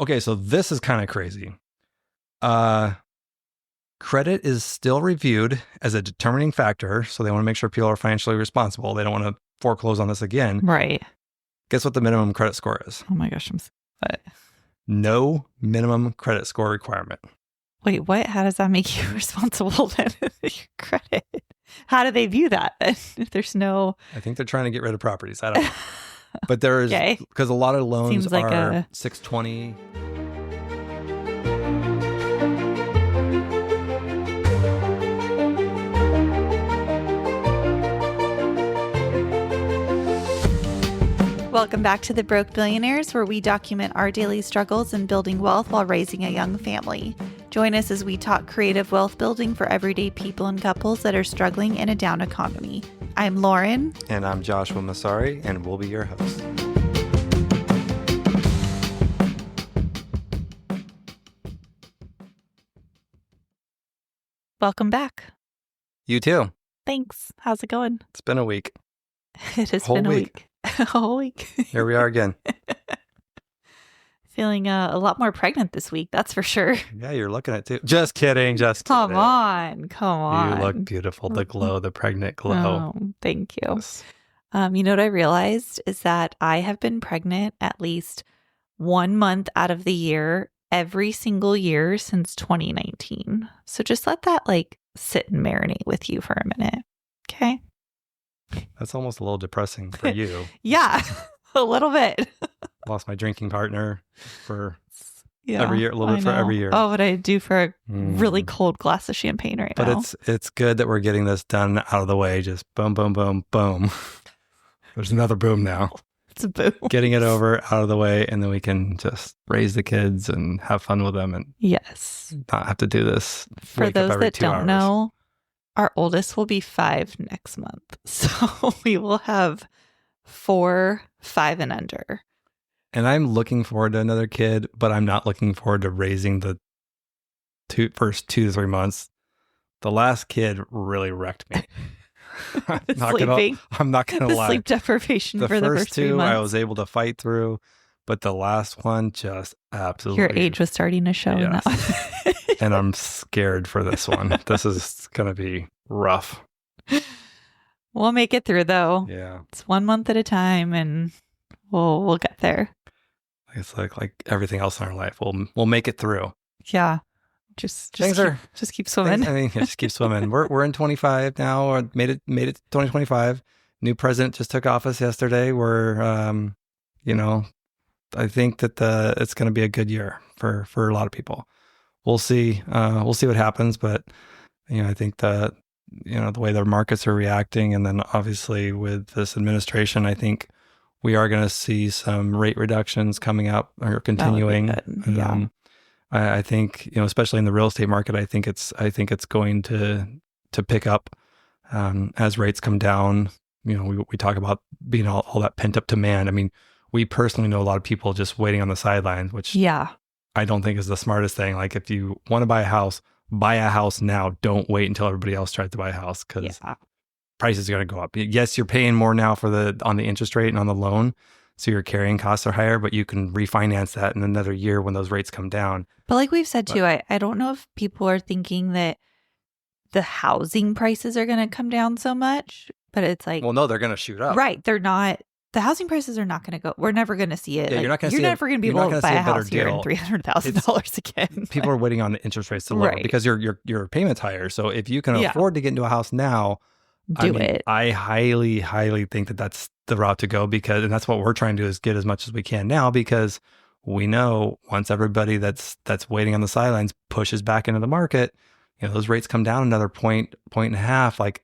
Okay, so this is kind of crazy. Credit is still reviewed as a determining factor, so they want to make sure people are financially responsible. They don't want to foreclose on this again. Right. Guess what the minimum credit score is? Oh my gosh, what? No minimum credit score requirement. Wait, what? How does that make you responsible then? Your credit. How do they view that then? If there's no... I think they're trying to get rid of properties. I don't know. But there is, because a lot of loans like are 620. Welcome back to The Broke Billionaires, where we document our daily struggles in building wealth while raising a young family. Join us as we talk creative wealth building for everyday people and couples that are struggling in a down economy. I'm Lauren. And I'm Joshua Masari, and we'll be your host. Welcome back. You too. Thanks. How's it going? It's been a week. It has been a week. A whole week. Here we are again. Feeling a lot more pregnant this week, that's for sure. Yeah, you're looking at it too. Just kidding. Come on. You look beautiful. The glow, the pregnant glow. Oh, thank you. Yes. You know what I realized is that I have been pregnant at least 1 month out of the year every single year since 2019. So just let that sit and marinate with you for a minute. Okay. That's almost a little depressing for you. Yeah, a little bit. Lost my drinking partner for every year, a little bit for every year. Oh, what I do for a really cold glass of champagne now. But it's good that we're getting this done out of the way. Just boom, boom, boom, boom. There's another boom now. It's a boom. Getting it over, out of the way, and then we can just raise the kids and have fun with them and not have to do this. For those that don't know, our oldest will be 5 next month. So we will have 4, 5 and under. And I'm looking forward to another kid, but I'm not looking forward to raising the first 2 to 3 months. The last kid really wrecked me. I'm not gonna lie. Sleep deprivation for the first 3 2 months. I was able to fight through, but the last one just absolutely. Your age was starting to show in that one. And I'm scared for this one. This is gonna be rough. We'll make it through though. Yeah, it's 1 month at a time, and we'll get there. It's like everything else in our life. We'll make it through. Yeah. Just keep swimming. Just keep swimming. We're in 25 now, or made it to 2025. New president just took office yesterday. We're I think that it's going to be a good year for a lot of people. We'll see. We'll see what happens, but I think that the way the markets are reacting, and then obviously with this administration, I think we are going to see some rate reductions coming up or continuing. Yeah. I think, especially in the real estate market, I think it's going to pick up as rates come down. We talk about being all that pent up demand. I mean, we personally know a lot of people just waiting on the sidelines, which I don't think is the smartest thing. Like, if you want to buy a house now. Don't wait until everybody else tries to buy a house, because prices are going to go up. Yes, you're paying more now on the interest rate and on the loan, so your carrying costs are higher, but you can refinance that in another year when those rates come down. But like we've said too, I don't know if people are thinking that the housing prices are going to come down so much, but it's like, well, no, they're going to shoot up. Right. They're not. The housing prices are not going to go. We're never going to see it. Yeah, you're never going to be able to buy a house here in $300,000 again. People are waiting on the interest rates to lower because your payment's higher. So if you can afford to get into a house now, do it. I highly, highly think that that's the route to go, and that's what we're trying to do, is get as much as we can now, because we know once everybody that's waiting on the sidelines pushes back into the market, those rates come down another point and a half, like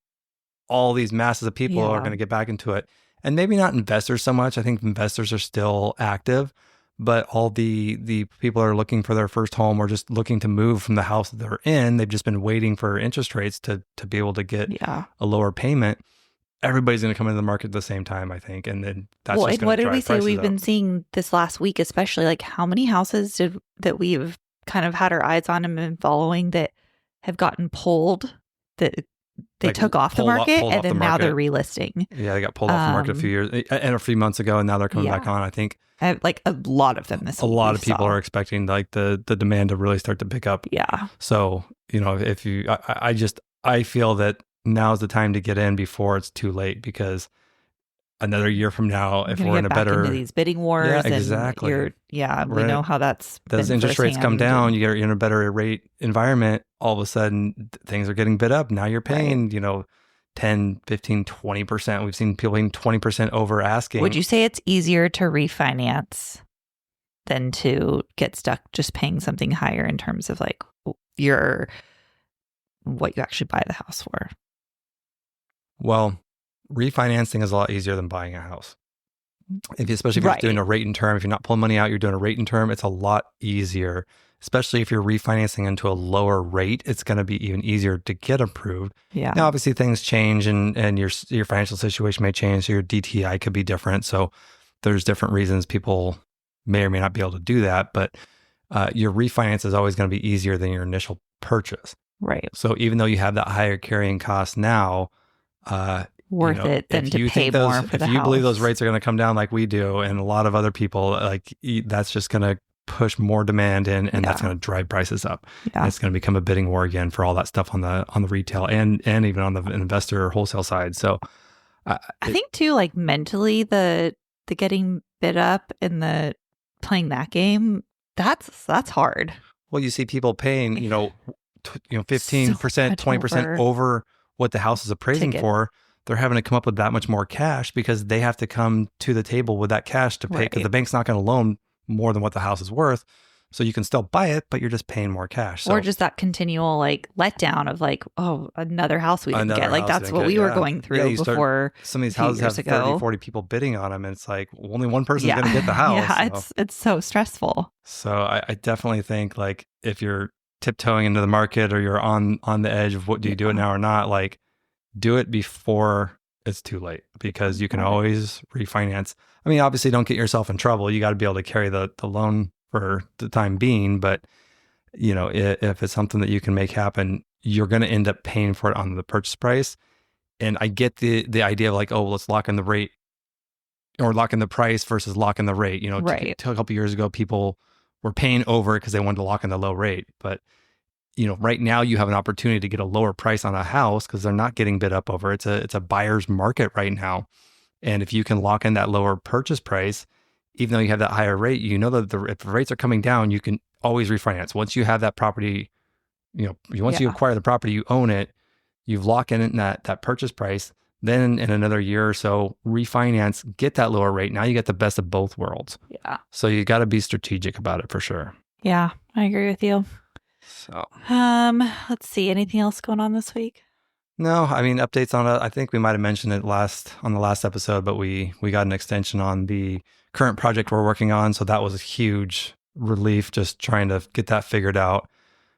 all these masses of people are going to get back into it. And maybe not investors so much. I think investors are still active, but all the people that are looking for their first home or just looking to move from the house that they're in, they've just been waiting for interest rates to be able to get a lower payment. Everybody's going to come into the market at the same time, I think. And then that's just going to drive prices up. What did we say we've been seeing this last week, especially? Like, how many houses that we've kind of had our eyes on and been following that have gotten pulled, that they took off the market pulled and off the then now they're market. relisting. Yeah, they got pulled off the market a few years and a few months ago, and now they're coming back Yeah. on. I think Like a lot of them this a week. lot we of people saw. are expecting like the demand to really start to pick up. Yeah. So, you know, if you, I feel that now's the time to get in before it's too late, because another year from now, You're if gonna we're in get a back into better, these bidding wars. yeah, And exactly. we know how that's Those been interest rates come firsthand. down, you're in a better rate environment. All of a sudden things are getting bid up. Now you're paying, you know, 10, 15, 20%. We've seen people paying 20% over asking. Would you say it's easier to refinance than to get stuck just paying something higher in terms of like what you actually buy the house for? Well, refinancing is a lot easier than buying a house. Especially if you're just doing a rate and term, if you're not pulling money out, you're doing a rate and term, it's a lot easier. Especially if you're refinancing into a lower rate, it's going to be even easier to get approved. Yeah. Now, obviously, things change, and your financial situation may change, so your DTI could be different. So there's different reasons people may or may not be able to do that. But your refinance is always going to be easier than your initial purchase. Right. So even though you have that higher carrying cost now, worth it than to pay more for the house. If you believe those rates are going to come down like we do, and a lot of other people, like, that's just going to push more demand in, and that's going to drive prices up. Yeah. And it's going to become a bidding war again for all that stuff on the retail and even on the investor or wholesale side. So I think too, like mentally, the getting bid up and the playing that game, that's hard. Well, you see people paying, 15%, 20% over what the house is appraising for. They're having to come up with that much more cash because they have to come to the table with that cash to pay, because the bank's not going to loan more than what the house is worth. So you can still buy it, but you're just paying more cash. So, or just that continual like letdown of like, oh, another house we didn't get. Like that's what we were going through before. Some of these houses have 30, 40 people bidding on them, and it's like only one person's going to get the house. Yeah, it's so stressful. So I definitely think, like, if you're tiptoeing into the market or you're on the edge of what do you do it now or not, like, do it before it's too late, because you can always refinance. I mean, obviously don't get yourself in trouble. You got to be able to carry the loan for the time being. But, if it's something that you can make happen, you're going to end up paying for it on the purchase price. And I get the idea of like, oh, well, let's lock in the rate or lock in the price versus lock in the rate. A couple of years ago, people were paying over because they wanted to lock in the low rate. But right now you have an opportunity to get a lower price on a house because they're not getting bid up over. It's a buyer's market right now. And if you can lock in that lower purchase price, even though you have that higher rate, that if the rates are coming down, you can always refinance. Once you have that property, once you acquire the property, you own it, you've locked in that purchase price. Then in another year or so, refinance, get that lower rate. Now you get the best of both worlds. Yeah. So you got to be strategic about it for sure. Yeah, I agree with you. So, let's see. Anything else going on this week? No, I mean, updates on it. I think we might have mentioned it on the last episode, but we got an extension on the current project we're working on. So that was a huge relief, just trying to get that figured out.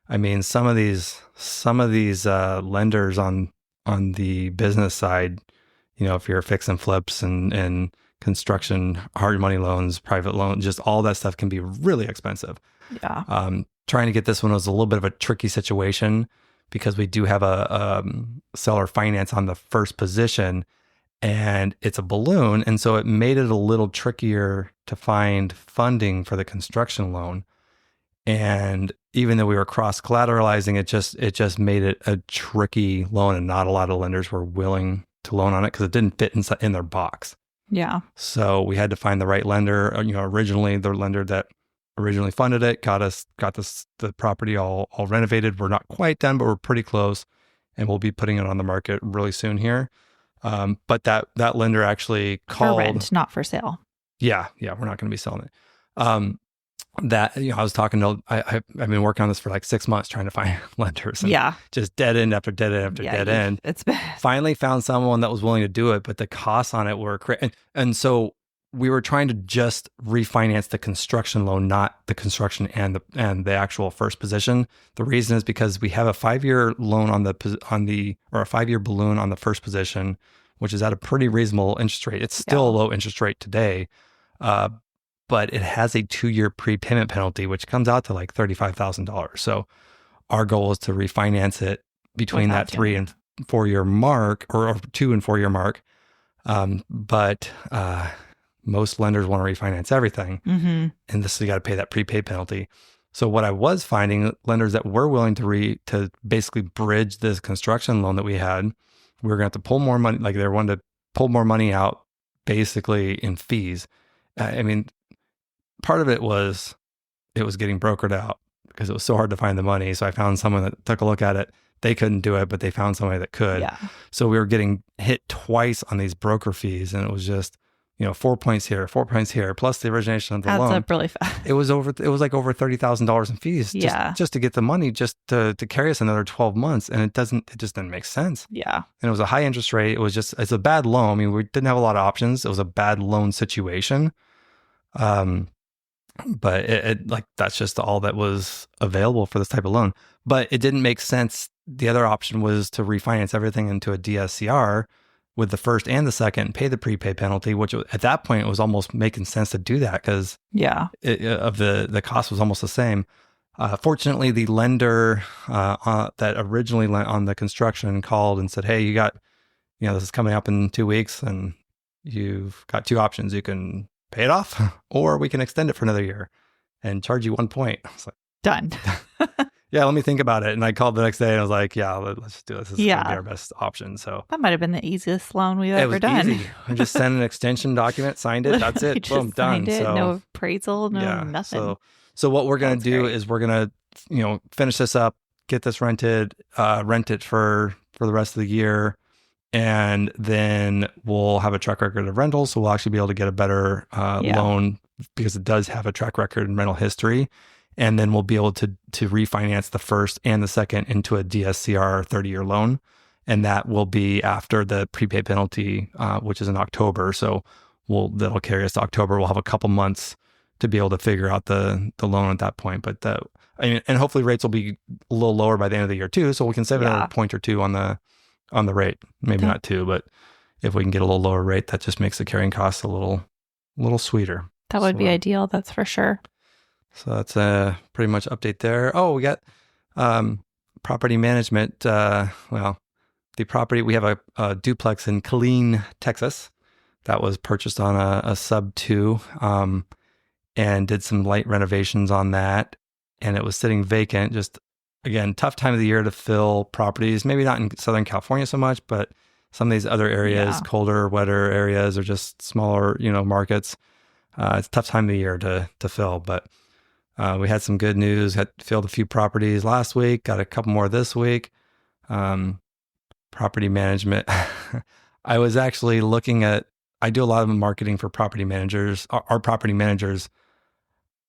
I mean, some of these lenders on the business side, if you're fix and flips and construction, hard money loans, private loans, just all that stuff can be really expensive. Yeah. Trying to get this one was a little bit of a tricky situation because we do have a seller finance on the first position, and it's a balloon. And so it made it a little trickier to find funding for the construction loan. And even though we were cross collateralizing, it just made it a tricky loan, and not a lot of lenders were willing to loan on it because it didn't fit in their box. Yeah. So we had to find the right lender. Originally the lender that originally funded it got the property all renovated. We're not quite done, but we're pretty close, and we'll be putting it on the market really soon here. But that lender actually called for rent, not for sale. Yeah, we're not going to be selling it. I was talking to I've been working on this for like 6 months trying to find lenders. And just dead end after dead end after dead end. It's been finally found someone that was willing to do it, but the costs on it were crazy. And so we were trying to just refinance the construction loan, not the construction and the actual first position. The reason is because we have a 5-year loan or a 5-year balloon on the first position, which is at a pretty reasonable interest rate. It's still a low interest rate today, but it has a 2-year prepayment penalty, which comes out to like $35,000. So our goal is to refinance it between that 3 and 4-year mark or 2 and 4 year mark. But most lenders want to refinance everything. Mm-hmm. And this, you got to pay that prepaid penalty. So what I was finding, lenders that were willing to basically bridge this construction loan that we had, we were going to have to pull more money. Like they wanted to pull more money out basically in fees. I mean, part of it was getting brokered out because it was so hard to find the money. So I found someone that took a look at it. They couldn't do it, but they found somebody that could. Yeah. So we were getting hit twice on these broker fees, and it was just, 4 points here, 4 points here, plus the origination of the Adds loan. up really fast. It was like over $30,000 in fees just to get the money, just to carry us another 12 months. And it just didn't make sense. Yeah. And it was a high interest rate. It's a bad loan. I mean, we didn't have a lot of options. It was a bad loan situation. But that's just all that was available for this type of loan. But it didn't make sense. The other option was to refinance everything into a DSCR with the first and the second and pay the prepaid penalty, which at that point it was almost making sense to do that because the cost was almost the same. Fortunately, the lender that originally lent on the construction called and said, "Hey, you got, this is coming up in 2 weeks, and you've got 2 options. You can pay it off, or we can extend it for another year and charge you 1 point." I was like, done. Yeah, let me think about it. And I called the next day and I was like, yeah, let's just do this. This is going to be our best option. So that might have been the easiest loan we've ever done. Easy. I just sent an extension document, signed it. That's it. Boom, done. So no appraisal, nothing. So what we're going to do is we're going to, finish this up, get this rented, rent it for the rest of the year. And then we'll have a track record of rentals. So we'll actually be able to get a better loan because it does have a track record in rental history. And then we'll be able to refinance the first and the second into a DSCR 30-year loan. And that will be after the prepaid penalty, which is in October. So that'll carry us to October. We'll have a couple months to be able to figure out the loan at that point. But and hopefully rates will be a little lower by the end of the year too. So we can save another point or two on the rate. Maybe not 2, but if we can get a little lower rate, that just makes the carrying costs a little sweeter. That would be ideal. That's for sure. So that's pretty much update there. Oh, we got property management. The property, we have a duplex in Killeen, Texas that was purchased on a sub 2 and did some light renovations on that. And it was sitting vacant. Just, again, tough time of the year to fill properties. Maybe not in Southern California so much, but some of these other areas, colder, wetter areas, or just smaller, markets. It's a tough time of the year to fill, but we had some good news. Had filled a few properties last week. Got a couple more this week. Property management. I was actually looking at. I do a lot of marketing for property managers. Our property managers.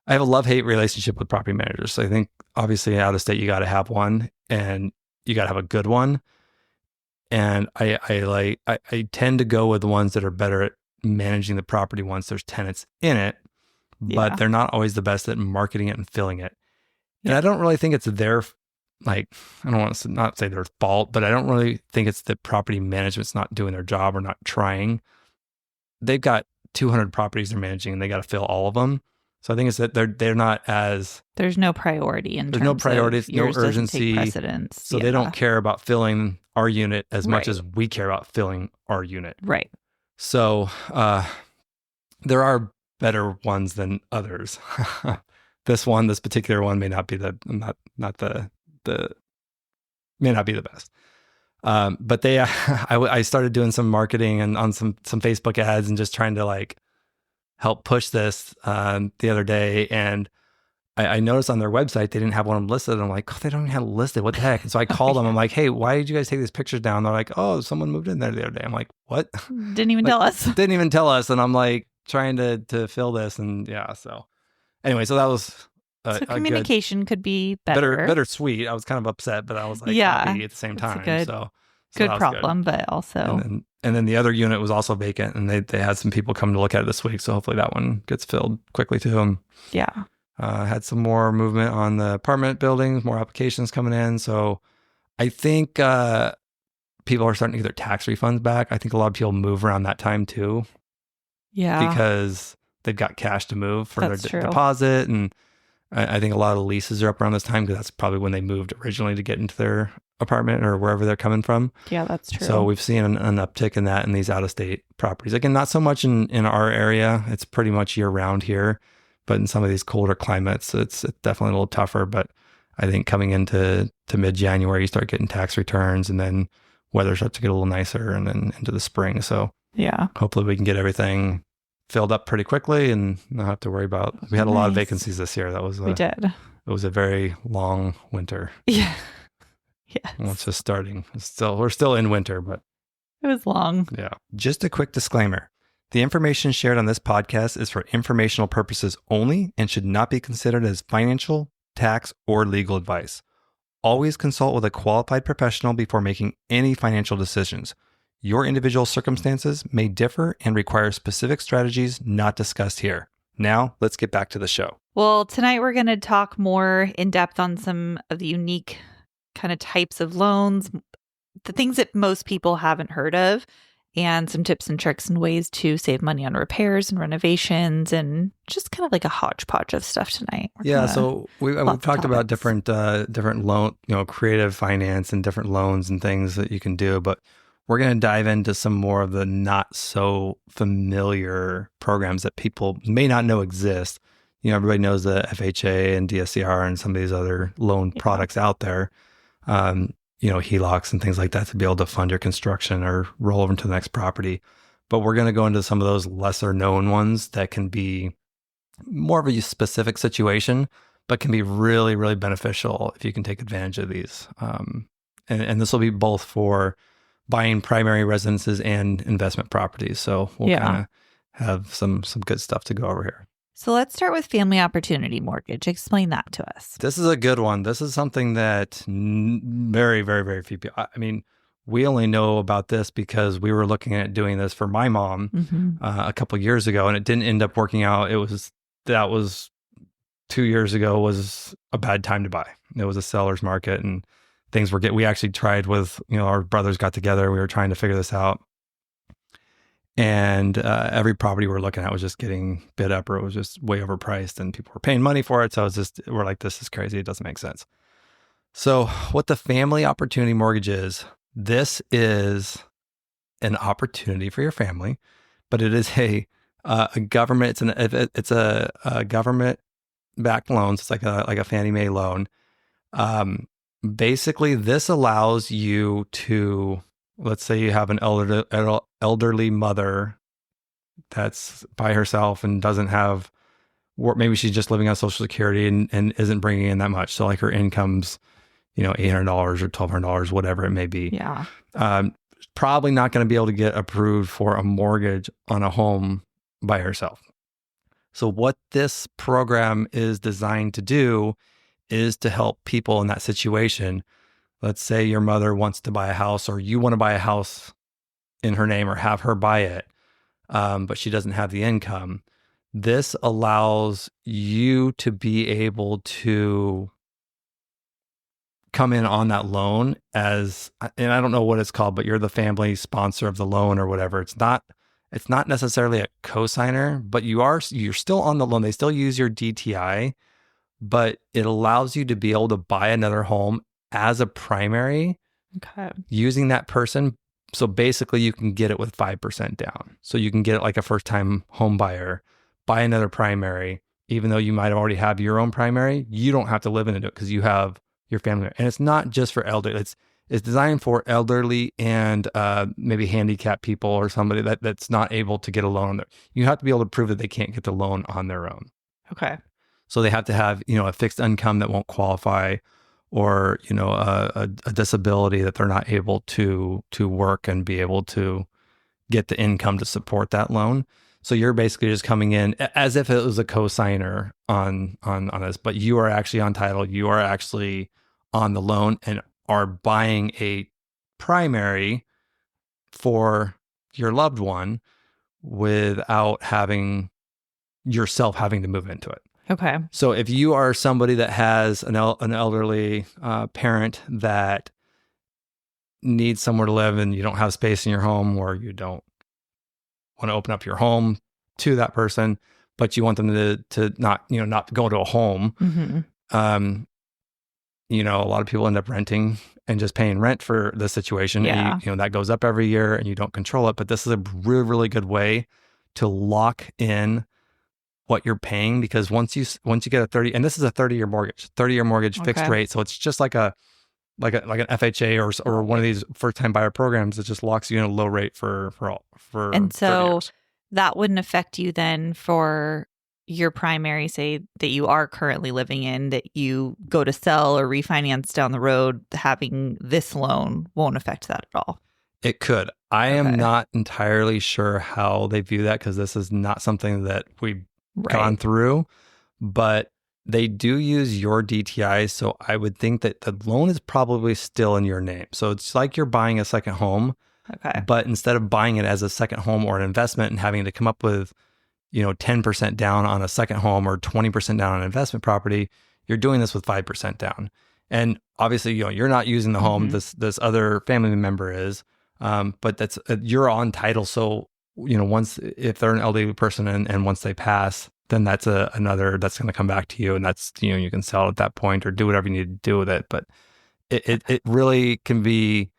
I have a love-hate relationship with property managers. So I think obviously out of state you got to have one, and you got to have a good one. And I tend to go with the ones that are better at managing the property once there's tenants in it. But they're not always the best at marketing it and filling it. And I don't really think it's their, I don't want to not say their fault, but I don't really think it's that property management's not doing their job or not trying. They've got 200 properties they're managing and they got to fill all of them. So I think it's that they're not as... There's no priority there's no priorities, no urgency. Precedence. So they don't care about filling our unit as much as we care about filling our unit. Right. So there are better ones than others. This particular one may not be the best. But I started doing some marketing and on some Facebook ads and just trying to help push this the other day. And I noticed on their website, they didn't have one listed. I'm like, oh, they don't even have it listed. What the heck? And so I called them. I'm like, hey, why did you guys take these pictures down? They're like, oh, someone moved in there the other day. I'm like, what? Didn't even tell us. Didn't even tell us. And I'm like, trying to fill this. And so anyway, so that was so communication could be better. Bittersweet. I was kind of upset, but I was happy at the same time. Good problem, but also. And then the other unit was also vacant, and they had some people come to look at it this week. So hopefully that one gets filled quickly too. Yeah. Had some more movement on the apartment buildings, more applications coming in. So I think people are starting to get their tax refunds back. I think a lot of people move around that time too. Yeah. Because they've got cash to move for their deposit. And I think a lot of the leases are up around this time because that's probably when they moved originally to get into their apartment or wherever they're coming from. Yeah, that's So true. we've seen an uptick in that in these out of state properties. Again, not so much in our area. It's pretty much year round here, but in some of these colder climates, it's definitely a little tougher. But I think coming into mid January, you start getting tax returns, and then weather starts to get a little nicer, and then into the spring. So Yeah. hopefully we can get everything filled up pretty quickly and not have to worry about. We had a lot of Nice. vacancies this year. We did. It was a very long winter. Yeah. Well, it's Yes. just starting. We're still in winter, but It was long. yeah. Just a quick disclaimer. The information shared on this podcast is for informational purposes only and should not be considered as financial, tax, or legal advice. Always consult with a qualified professional before making any financial decisions. Your individual circumstances may differ and require specific strategies not discussed here. Now, let's get back to the show. Well, tonight we're going to talk more in depth on some of the unique kind of types of loans, the things that most people haven't heard of, and some tips and tricks and ways to save money on repairs and renovations, and just kind of like a hodgepodge of stuff tonight. Yeah, so we've lots of talked about topics. different loan, creative finance and different loans and things that you can do, but we're going to dive into some more of the not so familiar programs that people may not know exist. Everybody knows the FHA and DSCR and some of these other loan Yeah. products out there. HELOCs and things like that to be able to fund your construction or roll over into the next property. But we're going to go into some of those lesser known ones that can be more of a specific situation, but can be really, really beneficial if you can take advantage of these. And this will be both for buying primary residences and investment properties. So we'll kind of have some good stuff to go over here. So let's start with family opportunity mortgage. Explain that to us. This is a good one. This is something that very, very, very few people, I mean, we only know about this because we were looking at doing this for my mom a couple of years ago, and it didn't end up working out. That was 2 years ago was a bad time to buy. It was a seller's market, and things were we actually tried with, our brothers got together. We were trying to figure this out. And every property we're looking at was just getting bid up, or it was just way overpriced, and people were paying money for it. So we're like, this is crazy. It doesn't make sense. So what the family opportunity mortgage is, this is an opportunity for your family, but it is a government. It's a government backed loan. So it's like a Fannie Mae loan. Basically, this allows you to, let's say you have an elderly mother that's by herself and doesn't have work. Maybe she's just living on Social Security and isn't bringing in that much. So like her income's, $800 or $1,200, whatever it may be. Yeah. Probably not going to be able to get approved for a mortgage on a home by herself. So what this program is designed to do is to help people in that situation. Let's say your mother wants to buy a house, or you want to buy a house in her name or have her buy it, but she doesn't have the income. This allows you to be able to come in on that loan and I don't know what it's called, but you're the family sponsor of the loan or whatever. It's not necessarily a cosigner, but you're still on the loan. They still use your DTI, but it allows you to be able to buy another home as a primary using that person. So basically you can get it with 5% down. So you can get it like a first time home buyer, buy another primary, even though you might already have your own primary. You don't have to live in it because you have your family. And it's not just for elderly. It's designed for elderly and maybe handicapped people or somebody that's not able to get a loan. You have to be able to prove that they can't get the loan on their own. Okay. So they have to have, a fixed income that won't qualify, or, a disability that they're not able to work and be able to get the income to support that loan. So you're basically just coming in as if it was a co-signer on this, but you are actually on title. You are actually on the loan and are buying a primary for your loved one without yourself having to move into it. Okay. So if you are somebody that has an elderly parent that needs somewhere to live and you don't have space in your home, or you don't want to open up your home to that person, but you want them to not, not go to a home. Mm-hmm. Um, a lot of people end up renting and just paying rent for the situation. Yeah. And that goes up every year and you don't control it. But this is a really, really good way to lock in what you're paying, because once you get a 30, and this is a 30-year mortgage fixed Okay. rate. So it's just like an FHA or one of these first time buyer programs that just locks you in a low rate for And 30 so years. that wouldn't affect you then for your primary, say, that you are currently living in, that you go to sell or refinance down the road. Having this loan won't affect that at all. It could. I am Okay. not entirely sure how they view that, because this is not something that we've gone Right. through, but they do use your DTI. So I would think that the loan is probably still in your name. So it's like you're buying a second home, Okay. but instead of buying it as a second home or an investment and having to come up with 10% down on a second home or 20% down on an investment property, you're doing this with 5% down. And obviously, you're not using the home. This other family member is, but that's you're on title. So once, if they're an elderly person and once they pass, then that's another that's going to come back to you, and that's you can sell it at that point or do whatever you need to do with it. But it really can be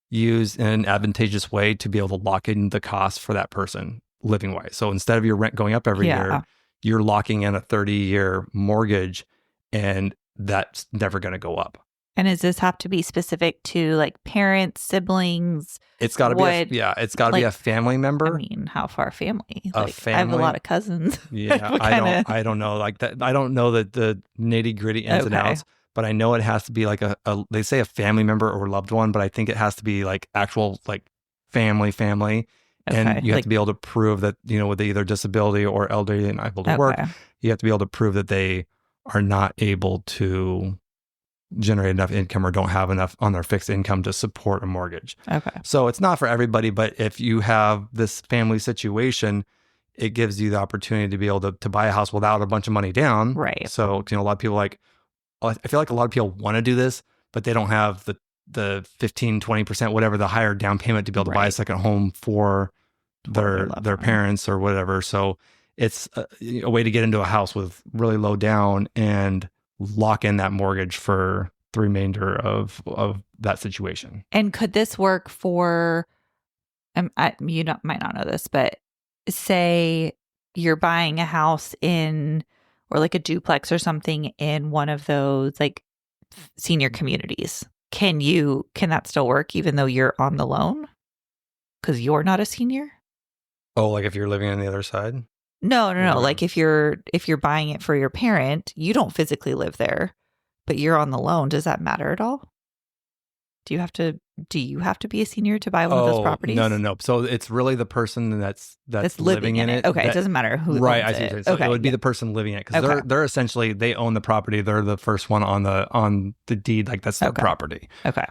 used in an advantageous way to be able to lock in the cost for that person living wise. So instead of your rent going up every year, you're locking in a 30-year mortgage, and that's never going to go up. And does this have to be specific to like parents, siblings? It's got to be it's got to be a family member. I mean, how far family? A Like, family. I have a lot of cousins. Yeah, I don't know like that. I don't know the nitty-gritty ins and outs, but I know it has to be like they say a family member or loved one, but I think it has to be like actual like family. And you have to be able to prove that, with either disability or elderly and unable to work, you have to be able to prove that they are not able to generate enough income or don't have enough on their fixed income to support a mortgage. Okay. So it's not for everybody, but if you have this family situation, it gives you the opportunity to be able to buy a house without a bunch of money down. Right. So, a lot of people I feel like a lot of people want to do this, but they don't have the 15, 20%, whatever, the higher down payment to be able to buy a second home for their parents or whatever. So it's a way to get into a house with really low down and lock in that mortgage for the remainder of that situation. And could this work for, you might not know this, but say you're buying a house or like a duplex or something in one of those like senior communities. Can that still work even though you're on the loan? Because you're not a senior? Oh, like if you're living on the other side? No. Like if you're buying it for your parent, you don't physically live there, but you're on the loan. Does that matter at all? Do you have to be a senior to buy one of those properties? No. So it's really the person that's living in it. Okay, it doesn't matter who owns I see. it. So it would be the person living it, because they're essentially, they own the property. They're the first one on the deed. Like that's their property. Okay.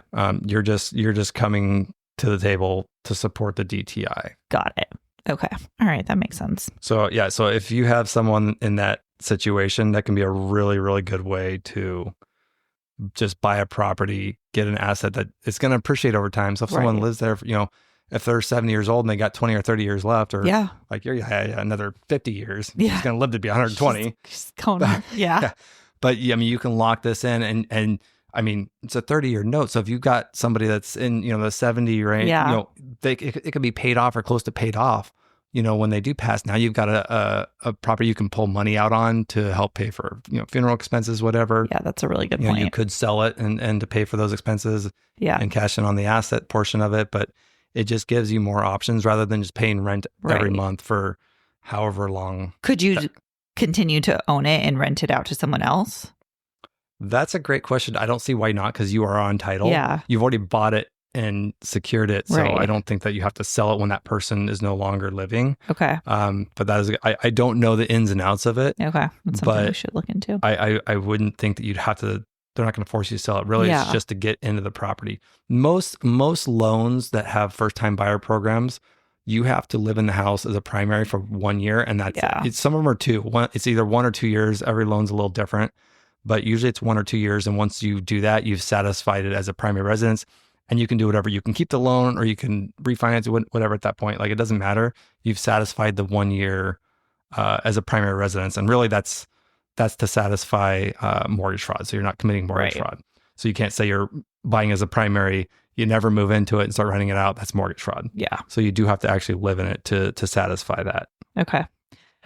You're just coming to the table to support the DTI. Got it. Okay. All right. That makes sense. So yeah. So if you have someone in that situation, that can be a really, really good way to just buy a property, get an asset that it's going to appreciate over time. So if someone lives there, if they're 70 years old and they got 20 or 30 years left, or like another 50 years, he's going to live to be 120. She's going on. Yeah. But I mean, you can lock this in, and I mean, it's a 30-year note. So if you've got somebody that's in, the 70 range, it could be paid off or close to paid off, when they do pass. Now you've got a property you can pull money out on to help pay for, funeral expenses, whatever. Yeah, that's a really good point. You could sell it and to pay for those expenses and cash in on the asset portion of it. But it just gives you more options rather than just paying rent every month for however long. Could you continue to own it and rent it out to someone else? That's a great question. I don't see why not, because you are on title. Yeah. You've already bought it and secured it. So I don't think that you have to sell it when that person is no longer living. Okay. But that is, I don't know the ins and outs of it. Okay. That's something we should look into. I wouldn't think that you'd have to, they're not going to force you to sell it. Really, it's just to get into the property. Most loans that have first time buyer programs, you have to live in the house as a primary for 1 year. And that's it. Some of them are 2. It's either 1 or 2 years. Every loan's a little different, but usually it's 1 or 2 years. And once you do that, you've satisfied it as a primary residence, and you can do whatever. You can keep the loan or you can refinance it, whatever at that point. Like, it doesn't matter. You've satisfied the 1 year as a primary residence, and really that's to satisfy mortgage fraud. So you're not committing mortgage Right. fraud. So you can't say you're buying as a primary, you never move into it and start renting it out. That's mortgage fraud. Yeah. So you do have to actually live in it to satisfy that. Okay.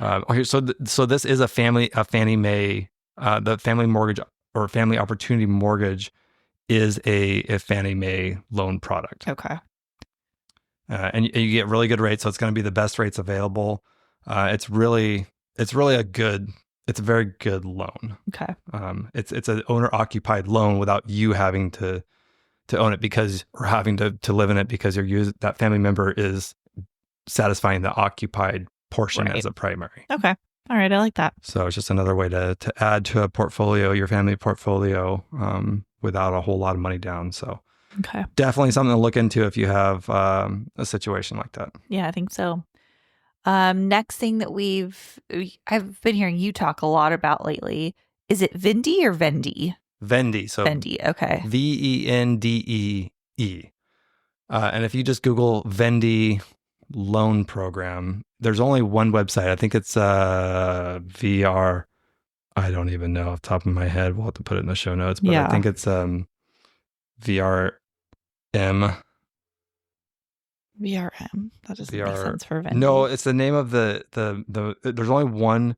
Okay, so this is a Fannie Mae, the family mortgage or family opportunity mortgage is a Fannie Mae loan product. Okay. And you get really good rates. So it's going to be the best rates available. It's really it's a very good loan. Okay. It's an owner occupied loan without you having to own it or having to live in it because that family member is satisfying the occupied portion Right. as a primary. Okay. All right. I like that. So it's just another way to add to a portfolio, your family portfolio, without a whole lot of money down. So Okay. definitely something to look into if you have a situation like that. Yeah, I think so. Next thing that I've been hearing you talk a lot about lately, is it Vindy or Vendy? Vendy. So Vendy. Okay. VENDEE. And if you just Google Vendy loan program, there's only one website. I think it's VR. I don't even know off the top of my head. We'll have to put it in the show notes, but I think it's VRM. VRM. That doesn't make sense for Vendy. No, it's the name of the there's only one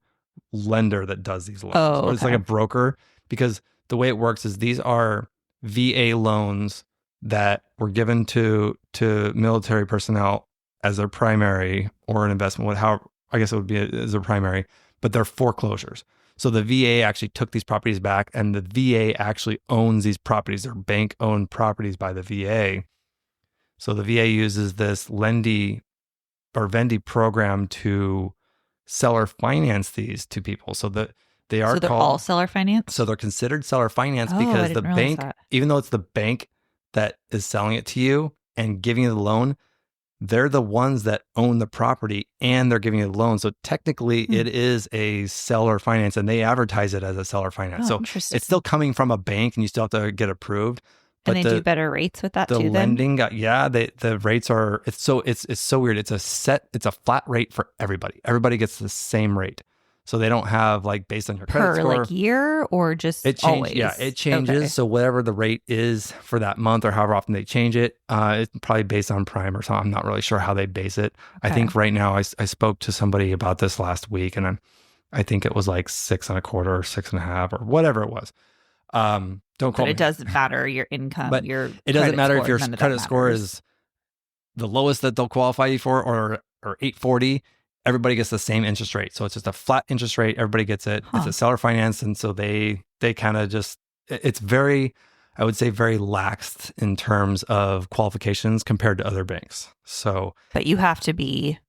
lender that does these loans. Oh, okay. Or it's like a broker, because the way it works is these are VA loans that were given to military personnel as their primary or an investment, how I guess it would be as a primary, but they're foreclosures. So the VA actually took these properties back, and the VA actually owns these properties. They're bank-owned properties by the VA. So the VA uses this Vendy program to seller finance these to people. So that they're all seller finance? So they're considered seller finance I because the didn't realize bank, that. even though it's the bank that is selling it to you and giving you the loan, they're the ones that own the property and they're giving you the loan. So technically it is a seller finance, and they advertise it as a seller finance. Oh, so interesting. it's still coming from a bank and you still have to get approved. And they do better rates with that too. The lending, the rates are, it's so weird. It's a flat rate for everybody. Everybody gets the same rate. So they don't have like based on your credit score. Per like year or just it always? Yeah, it changes. Okay. So whatever the rate is for that month or however often they change it, it's probably based on prime or something. I'm not really sure how they base it. Okay. I think right now I spoke to somebody about this last week, and I think it was like 6.25 or 6.5 or whatever it was. Don't quote me. But it doesn't matter your income. But your it doesn't matter if your credit credit score is the lowest that they'll qualify you for, or 840. Everybody gets the same interest rate. So it's just a flat interest rate. Everybody gets it. It's a seller finance. And so they kind of just, it's very, I would say very lax in terms of qualifications compared to other banks. So, but you have to be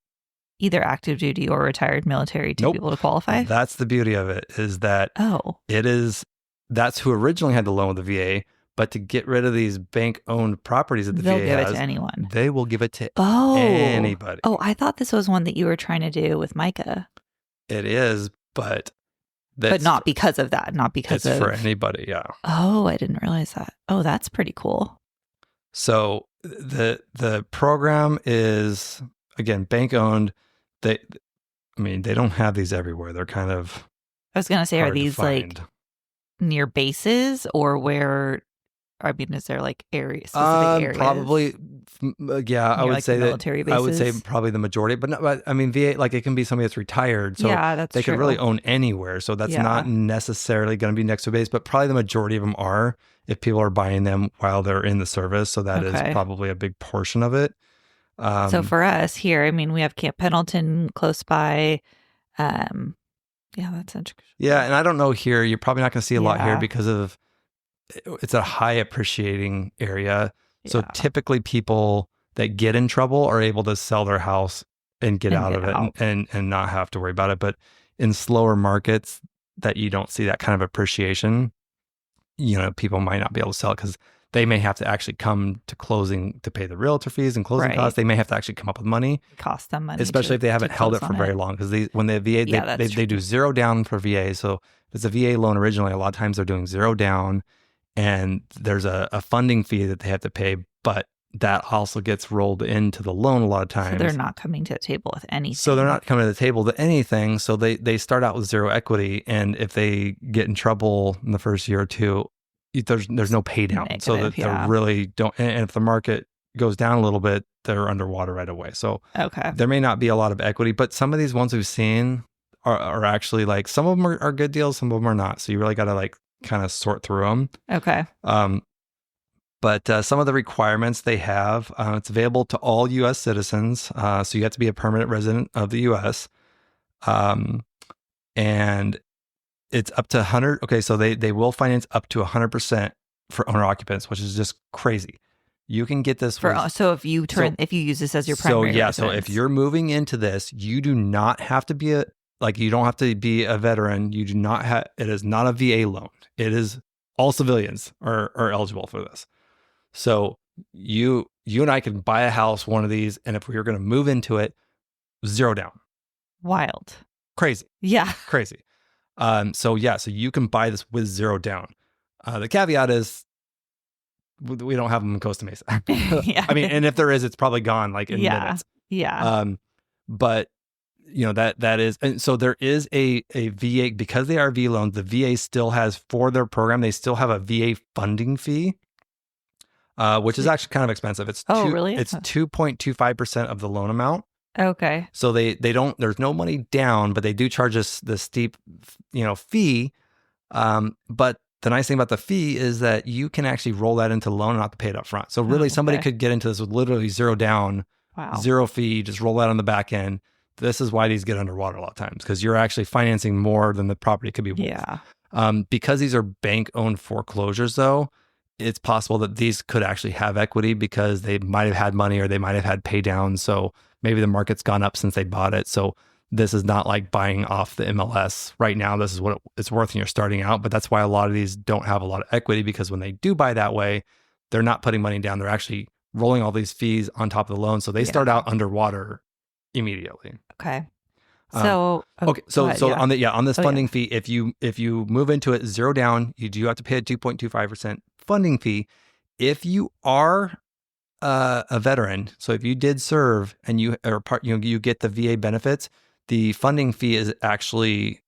either active duty or retired military to be able to qualify. That's the beauty of it, is that that's who originally had the loan with the VA. But to get rid of these bank-owned properties that the VA has, they'll give it to anyone. They will give it to anybody. Oh, I thought this was one that you were trying to do with Micah. It is, but not because of that. Not because it's for anybody. Yeah. Oh, I didn't realize that. Oh, that's pretty cool. So the program is, again, bank-owned. They don't have these everywhere. They're kind of. I was gonna say, are these like near bases or where? I mean, is there like specific areas? Probably, yeah. I would like say military bases? I would say probably the majority, but I mean, VA, like it can be somebody that's retired, so they could really own anywhere. So that's not necessarily going to be next to a base, but probably the majority of them are if people are buying them while they're in the service. So that is probably a big portion of it. So for us here, I mean, we have Camp Pendleton close by. Yeah, that's interesting. Yeah, and I don't know here. You're probably not going to see a lot here because of. It's a high appreciating area. Yeah. So typically people that get in trouble are able to sell their house and get out of it and not have to worry about it. But in slower markets that you don't see that kind of appreciation, people might not be able to sell it because they may have to actually come to closing to pay the realtor fees and closing costs. They may have to actually come up with money. Cost them money. Especially if they haven't held it for very long. Because when the VA, they do zero down for VA. So if it's a VA loan originally, a lot of times they're doing zero down. And there's a funding fee that they have to pay, but that also gets rolled into the loan a lot of times. So they're not coming to the table with anything. So they're not coming to the table to anything. So they start out with zero equity, and if they get in trouble in the first year or two, there's no pay down. Negative, So that they really don't. And if the market goes down a little bit, they're underwater right away. So there may not be a lot of equity, but some of these ones we've seen are actually like, some of them are good deals, some of them are not. So you really got to like kind of sort through them. Okay. But some of the requirements they have, it's available to all U.S. citizens. So you have to be a permanent resident of the U.S. And it's up to 100. Okay, so they will finance up to 100% for owner occupants, which is just crazy. You can get this so if you use this as your primary residence. So if you're moving into this, you do not have to be you don't have to be a veteran. You do not have, it is not a VA loan. It is all civilians are eligible for this. So you and I can buy a house, one of these, and if we were going to move into it, zero down. Wild. Crazy. Yeah. Crazy. So you can buy this with zero down. The caveat is we don't have them in Costa Mesa. Yeah. I mean, and if there is, it's probably gone like in minutes. Yeah. But that is, and so there is a VA, because they are V loans, the VA still has, for their program, they still have a VA funding fee, which is actually kind of expensive. It's really? It's 2.25% of the loan amount. Okay. So they don't, there's no money down, but they do charge us the steep, fee. But the nice thing about the fee is that you can actually roll that into the loan and not to pay it up front. So really somebody could get into this with literally zero down, zero fee, just roll that on the back end. This is why these get underwater a lot of times, because you're actually financing more than the property could be worth. Yeah. Because these are bank-owned foreclosures, though, it's possible that these could actually have equity because they might have had money or they might have had pay down. So maybe the market's gone up since they bought it. So this is not like buying off the MLS right now. This is what it's worth when you're starting out. But that's why a lot of these don't have a lot of equity, because when they do buy that way, they're not putting money down. They're actually rolling all these fees on top of the loan. So they start out underwater immediately. Okay. So on this funding fee, if you move into it zero down, you do have to pay a 2.25% funding fee. If you are a veteran, so if you did serve and you get the VA benefits, the funding fee is actually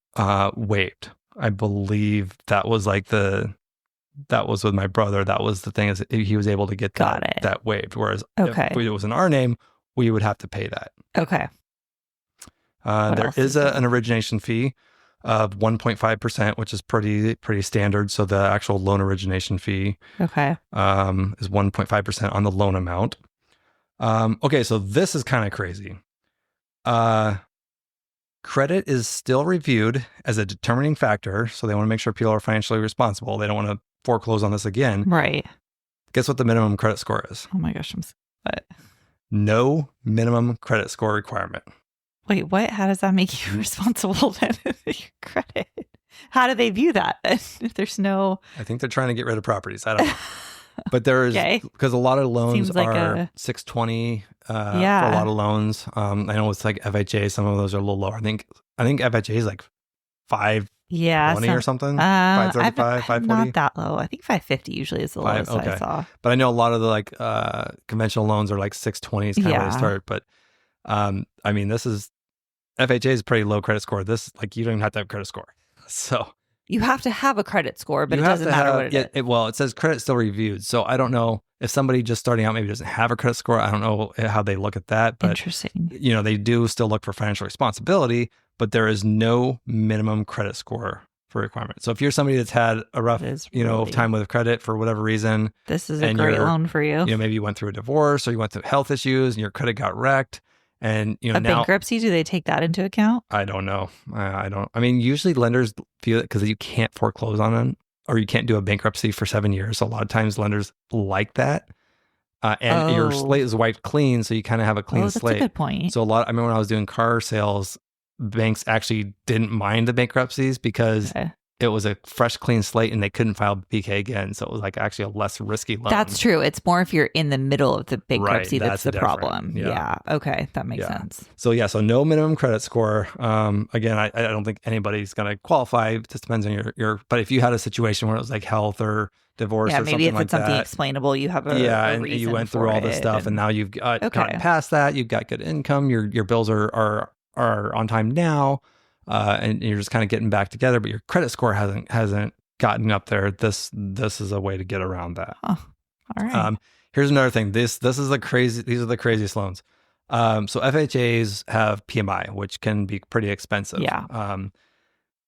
waived. I believe that was with my brother. That was the thing, is he was able to get that waived. Whereas if it was in our name, we would have to pay that. Okay. There is an origination fee of 1.5%, which is pretty standard. So the actual loan origination fee is 1.5% on the loan amount. Okay, so this is kind of crazy. Credit is still reviewed as a determining factor. So they want to make sure people are financially responsible. They don't want to foreclose on this again. Right. Guess what the minimum credit score is? Oh my gosh, what? No minimum credit score requirement. Wait, what? How does that make you responsible then for your credit? How do they view that then? If there's no... I think they're trying to get rid of properties. I don't know. But there is, because a lot of loans are 620 for a lot of loans. I know it's like FHA. Some of those are a little lower. I think FHA is like 520 or something. 535, 540. Not that low. I think 550 usually is the lowest I saw. But I know a lot of the conventional loans are like 620 is kind of where they start. But I mean, this is, FHA is a pretty low credit score. This, like, you don't even have to have a credit score. So you have to have a credit score, but it doesn't matter what it is. Well, it says credit still reviewed. So I don't know if somebody just starting out maybe doesn't have a credit score. I don't know how they look at that. But interesting. They do still look for financial responsibility, but there is no minimum credit score for requirement. So if you're somebody that's had a rough, time with credit for whatever reason, this is a great loan for you. Maybe you went through a divorce or you went through health issues and your credit got wrecked. And now bankruptcy, do they take that into account? I don't know. I mean, usually lenders feel it because you can't foreclose on them, or you can't do a bankruptcy for 7 years. So a lot of times lenders like that. And your slate is wiped clean, so you kind of have a clean slate. That's a good point. So I mean, when I was doing car sales, banks actually didn't mind the bankruptcies because it was a fresh, clean slate and they couldn't file BK again. So it was like actually a less risky loan. That's true. It's more if you're in the middle of the bankruptcy that's the different. problem. Yeah. Okay. That makes sense. So so no minimum credit score. Again, I don't think anybody's going to qualify. It just depends on your, but if you had a situation where it was like health or divorce or something like that. Maybe if it's something explainable, you have a and you went through all this stuff and now you've gotten past that. You've got good income. Your bills are on time now. And you're just kind of getting back together, but your credit score hasn't gotten up there. This is a way to get around that. All right. Here's another thing. These are the craziest loans. So FHAs have PMI, which can be pretty expensive. Yeah.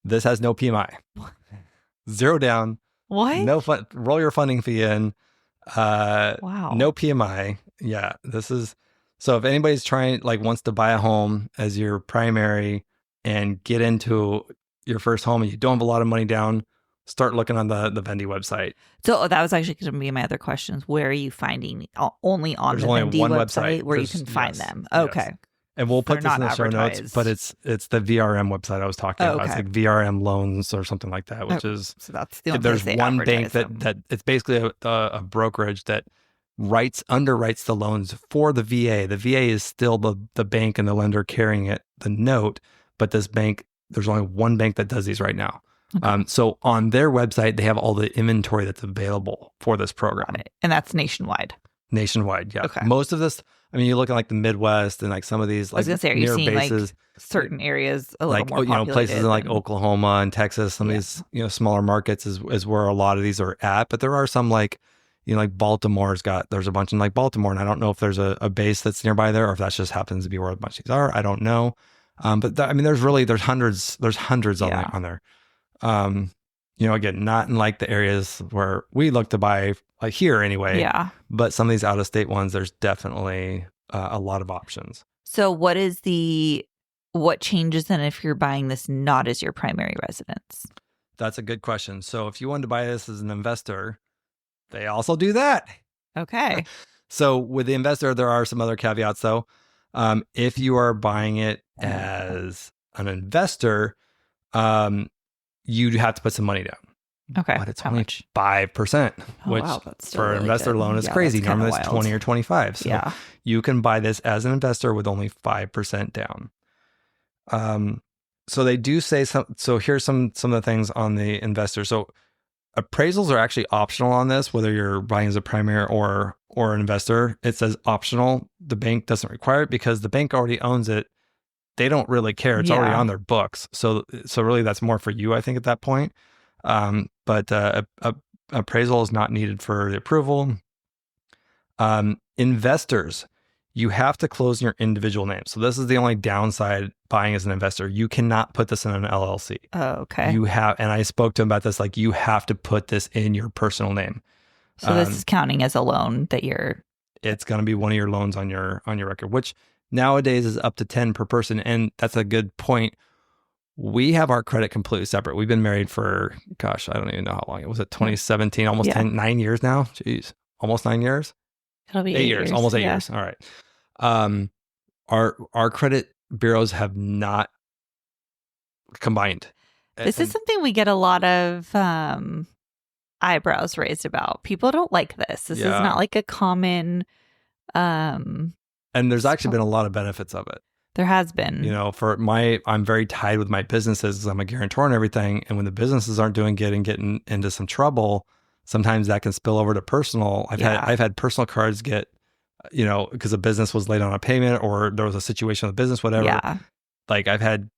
This has no PMI. Zero down. What? No fun. Roll your funding fee in. Wow. No PMI. Yeah. So if anybody's wants to buy a home as your primary and get into your first home and you don't have a lot of money down, start looking on the Vendy website. So that was actually going to be my other questions. Where are you finding only on the Vendy website where you can find them? Okay. Yes. And we'll put this in the show notes, but it's the VRM website I was talking about. It's like VRM loans or something like that, which is, so that's the only there's place they one bank advertise that it's basically a brokerage that underwrites the loans for the VA. The VA is still the bank and the lender carrying the note, but this bank, there's only one bank that does these right now. Okay. So on their website, they have all the inventory that's available for this program. And that's nationwide. Nationwide, yeah. Okay. Most of this, I mean, you look at like the Midwest and like some of these, like, I was gonna say, are you seeing bases, like certain areas a little more populated? Places in like Oklahoma and Texas, some of these, smaller markets is where a lot of these are at. But there are some like Baltimore's there's a bunch in like Baltimore, and I don't know if there's a base that's nearby there or if that just happens to be where a bunch of these are. I don't know. But there's hundreds on there. Again, not in like the areas where we look to buy, like here anyway. Yeah. But some of these out of state ones, there's definitely a lot of options. So what changes then if you're buying this not as your primary residence? That's a good question. So if you wanted to buy this as an investor, they also do that. Okay. So with the investor, there are some other caveats though. If you are buying it as an investor, you'd have to put some money down. Okay. But it's only 5%, which for an investor loan is crazy. Normally it's 20 or 25. So you can buy this as an investor with only 5% down. So they do say so here's some of the things on the investor. So appraisals are actually optional on this, whether you're buying as a primary or an investor. It says optional. The bank doesn't require it because the bank already owns it. They don't really care. It's already on their books. So really that's more for you, I think, at that point. But appraisal is not needed for the approval. Investors, you have to close in your individual name. So this is the only downside buying as an investor. You cannot put this in an LLC. Oh, okay. And I spoke to him about this, like you have to put this in your personal name. So this is counting as a loan that it's going to be one of your loans on your record, which nowadays is up to 10 per person. And that's a good point. We have our credit completely separate. We've been married for, gosh, I don't even know how long. It was 2017, almost 9 years now. Jeez, almost 9 years. It'll be 8 years, almost 8 years. All right. Our credit bureaus have not combined. This is something we get a lot of eyebrows raised about. People don't like this. This is not like a common. And there's actually been a lot of benefits of it. There has been. I'm very tied with my businesses because I'm a guarantor and everything. And when the businesses aren't doing good and getting into some trouble, sometimes that can spill over to personal. I've had personal cards get, because a business was late on a payment or there was a situation with the business, whatever. Yeah. Like I've had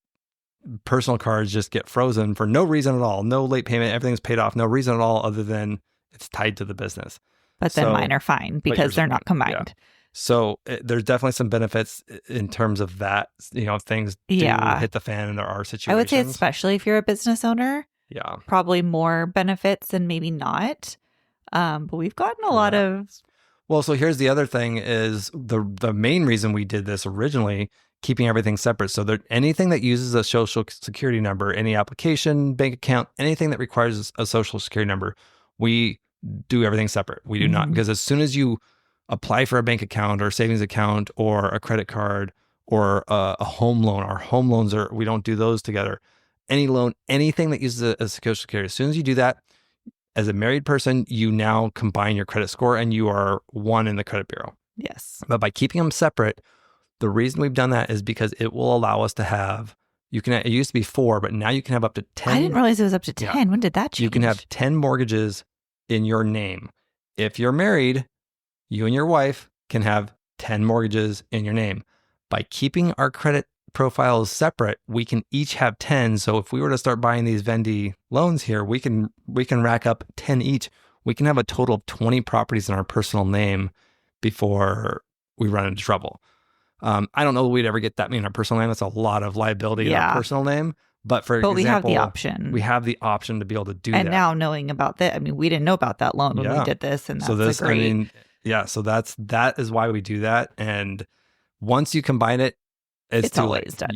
personal cards just get frozen for no reason at all. No late payment. Everything's paid off. No reason at all other than it's tied to the business. But then mine are fine because they're not combined. Yeah. So there's definitely some benefits in terms of that, things do hit the fan and there are situations. I would say especially if you're a business owner, probably more benefits than maybe not. But we've gotten a lot of... Well, so here's the other thing is the main reason we did this originally, keeping everything separate. So anything that uses a social security number, any application, bank account, anything that requires a social security number, we do everything separate. We do not, because as soon as you apply for a bank account or savings account or a credit card or a home loan, our home loans we don't do those together. any loan, anything that uses a Social Security. As soon as you do that, as a married person, you now combine your credit score and you are one in the credit bureau. Yes. But by keeping them separate, the reason we've done that is because it will allow us to have, it used to be 4, but now you can have up to 10. I didn't realize it was up to 10. Yeah. When did that change? You can have 10 mortgages in your name. If you're married, you and your wife can have 10 mortgages in your name. By keeping our credit profiles separate, we can each have 10. So if we were to start buying these Vendy loans here, we can rack up 10 each. We can have a total of 20 properties in our personal name before we run into trouble. I don't know that we'd ever get that many in our personal name. That's a lot of liability in our personal name. But example, we have the option. We have the option to be able to do that. And now knowing about that, I mean, we didn't know about that loan when we did this. And that's so so that is why we do that. And once you combine it, it's too always late. Done.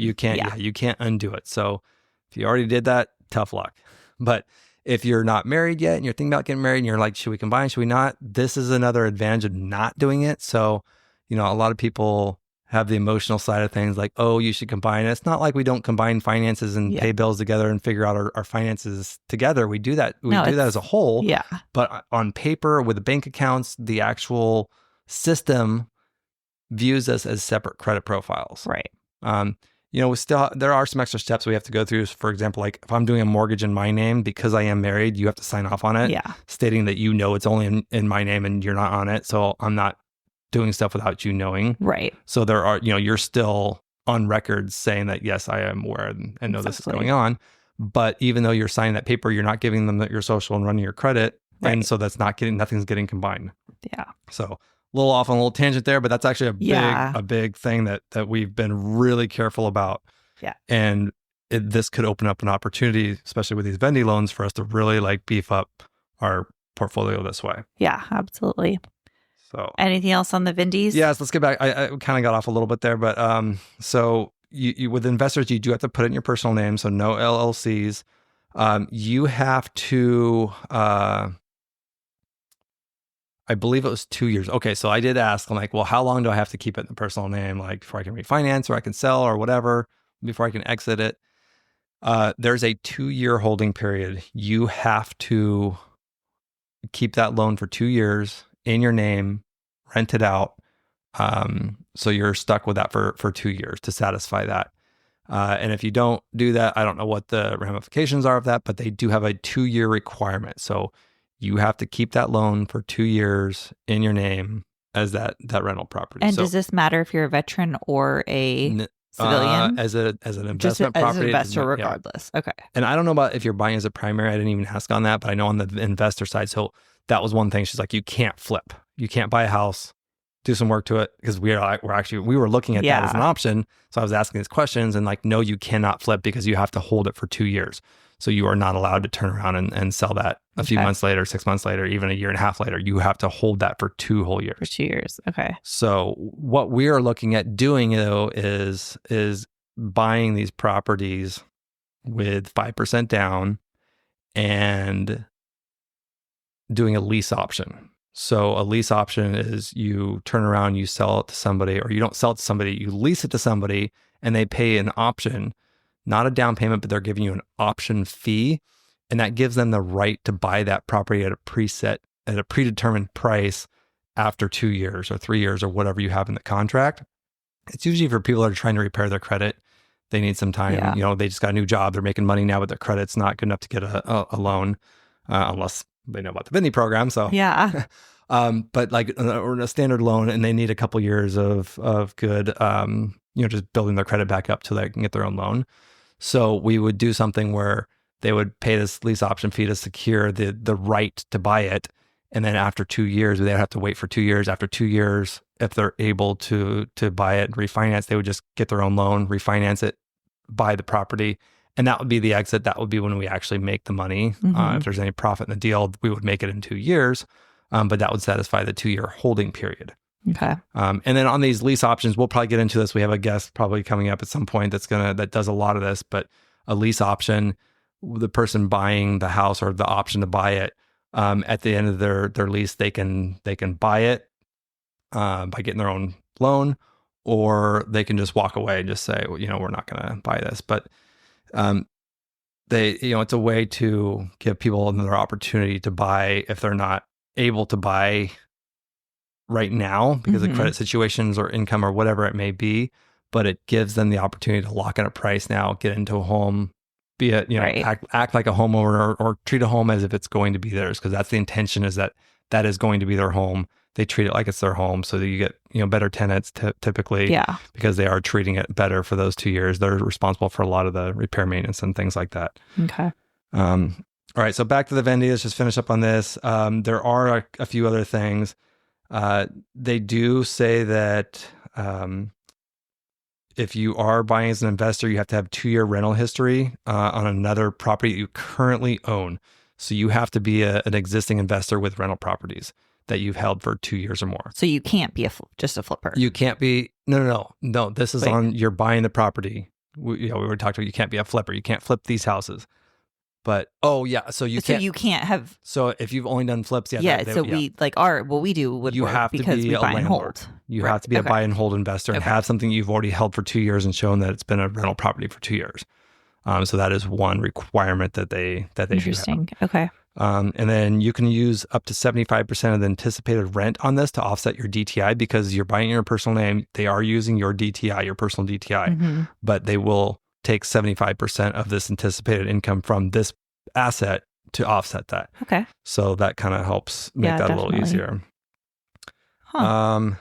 You can't undo it. So if you already did that, tough luck. But if you're not married yet and you're thinking about getting married and you're like, should we combine? Should we not? This is another advantage of not doing it. So, a lot of people have the emotional side of things like, oh, you should combine. It's not like we don't combine finances and pay bills together and figure out our finances together. We do that. We do that as a whole. Yeah. But on paper with the bank accounts, the actual system views us as separate credit profiles. Right. We still, there are some extra steps we have to go through. For example, like if I'm doing a mortgage in my name, because I am married, you have to sign off on it, stating that it's only in my name and you're not on it. So I'm not doing stuff without you knowing. Right. So there are, you're still on record saying that, yes, I am aware and know this is going on. But even though you're signing that paper, you're not giving them your social and running your credit. Right. And so that's nothing's getting combined. Yeah. So a little off on a little tangent there, but that's actually a big thing that we've been really careful about. Yeah. And this could open up an opportunity, especially with these Vendy loans, for us to really beef up our portfolio this way. Yeah, absolutely. So anything else on the Vendies? Yes, let's get back. I kind of got off a little bit there, but so you with investors, you do have to put it in your personal name, so no LLCs. You have to, I believe it was 2 years. Okay, so I did ask, I'm like, well, how long do I have to keep it in the personal name, like before I can refinance or I can sell or whatever, before I can exit it? There's a 2-year holding period. You have to keep that loan for 2 years in your name, rent it out. So you're stuck with that for 2 years to satisfy that. And if you don't do that, I don't know what the ramifications are of that, but they do have a 2-year requirement. So you have to keep that loan for 2 years in your name as that rental property. And does this matter if you're a veteran or a civilian? As an investment property. As an investor, regardless. Yeah. Okay. And I don't know about if you're buying as a primary. I didn't even ask on that, but I know on the investor side. So that was one thing. She's like, you can't flip. You can't buy a house, do some work to it, because we were looking at that as an option. So I was asking these questions and no, you cannot flip because you have to hold it for 2 years. So you are not allowed to turn around and sell that a few months later, 6 months later, even a year and a half later. You have to hold that for 2 whole years. For 2 years. Okay. So what we are looking at doing though is buying these properties with 5% down and doing a lease option. So a lease option is you turn around, you sell it to somebody, or you don't sell it to somebody, you lease it to somebody and they pay an option, not a down payment, but they're giving you an option fee. And that gives them the right to buy that property at a predetermined price after 2 years or 3 years or whatever you have in the contract. It's usually for people that are trying to repair their credit. They need some time. Yeah. They just got a new job. They're making money now, but their credit's not good enough to get a loan unless they know about the Vinny program. So yeah. But or a standard loan, and they need a couple years of good, just building their credit back up till they can get their own loan. So we would do something where they would pay this lease option fee to secure the right to buy it. And then after 2 years, they'd have to wait for 2 years. After 2 years, if they're able to buy it and refinance, they would just get their own loan, refinance it, buy the property. And that would be the exit. That would be when we actually make the money. If there's any profit in the deal, we would make it in 2 years. But that would satisfy the 2-year holding period. Okay. And then on these lease options, we'll probably get into this. We have a guest probably coming up at some point that does a lot of this. But a lease option, the person buying the house or the option to buy it, at the end of their lease, they can buy it by getting their own loan, or they can just walk away and just say, we're not going to buy this. But it's a way to give people another opportunity to buy if they're not able to buy right now because of credit situations or income or whatever it may be. But it gives them the opportunity to lock in a price now, get into a home, be it, Right. act like a homeowner or treat a home as if it's going to be theirs, because that's the intention, is that is going to be their home. They treat it like it's their home, so that you get, better tenants typically, Yeah. because they are treating it better for those 2 years. They're responsible for a lot of the repair, maintenance, and things like that. Okay. All right, so back to the Vendy. Let's just finish up on this. There are a few other things. They do say that if you are buying as an investor, you have to have 2-year rental history on another property that you currently own. So you have to be an existing investor with rental properties that you've held for 2 years or more. So you can't be just a flipper. You can't be. No. This is on, you're buying the property. We were talking about, you can't be a flipper. You can't flip these houses. But so you can't have. So if you've only done flips, we do would you work have to because be we a buy and landlord. hold. You have to be a buy and hold investor and have something you've already held for 2 years and shown that it's been a rental property for 2 years. So that is one requirement that they Interesting. do have. Okay. And then you can use up to 75% of the anticipated rent on this to offset your DTI, because you're buying in your personal name. They are using your DTI, your personal DTI, but they will take 75% of this anticipated income from this asset to offset that. Okay. So that kind of helps make that definitely. a little easier. Huh.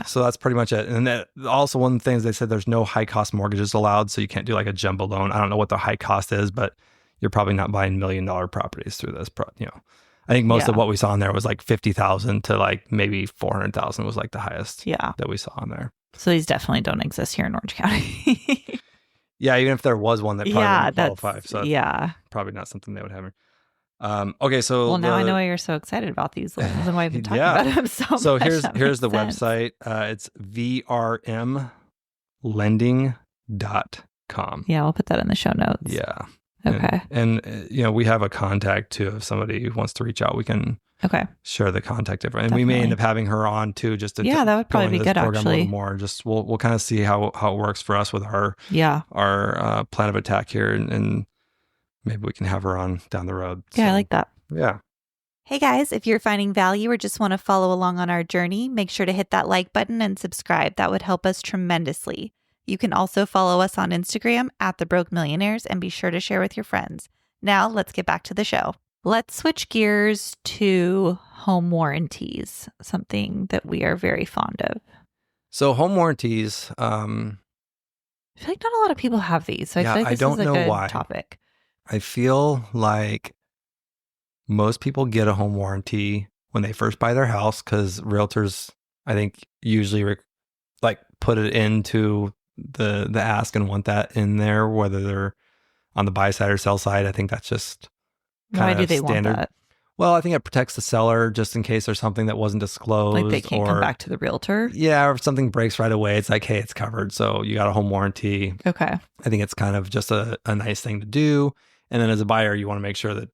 So that's pretty much it. And then also, one of the things they said, there's no high cost mortgages allowed. So you can't do like a jumbo loan. I don't know what the high cost is, but you're probably not buying $1 million properties through this. I think most of what we saw in there was like 50,000 to like maybe 400,000 was like the highest that we saw in there. So these definitely don't exist here in Orange County. Yeah, even if there was one, that probably wouldn't qualify. So that's probably not something they would have. Okay, so well, now I know why you're so excited about these loans and why I've been talking about them so much. So here's the website. It's vrmlending.com. Yeah, I'll put that in the show notes. Yeah. Okay. And we have a contact too. If somebody wants to reach out, we can share the contact info. And we may end up having her on too, just to that would probably be good, program actually. A little more. Just we'll kind of see how it works for us with our plan of attack here, and maybe we can have her on down the road. Yeah, I like that. Yeah. Hey guys, if you're finding value or just want to follow along on our journey, make sure to hit that like button and subscribe. That would help us tremendously. You can also follow us on Instagram @TheBrokeMillionaires and be sure to share with your friends. Now let's get back to the show. Let's switch gears to home warranties, something that we are very fond of. So home warranties, I feel like not a lot of people have these. So I feel like this is a good topic. I feel like most people get a home warranty when they first buy their house, because realtors, I think, usually put it into the ask and want that in there, whether they're on the buy side or sell side. I think that's just why do they standard. Want that? Well, I think it protects the seller just in case there's something that wasn't disclosed. Like they can't come back to the realtor? Yeah, or if something breaks right away, it's like, hey, it's covered. So you got a home warranty. Okay. I think it's kind of just a nice thing to do. And then as a buyer, you want to make sure that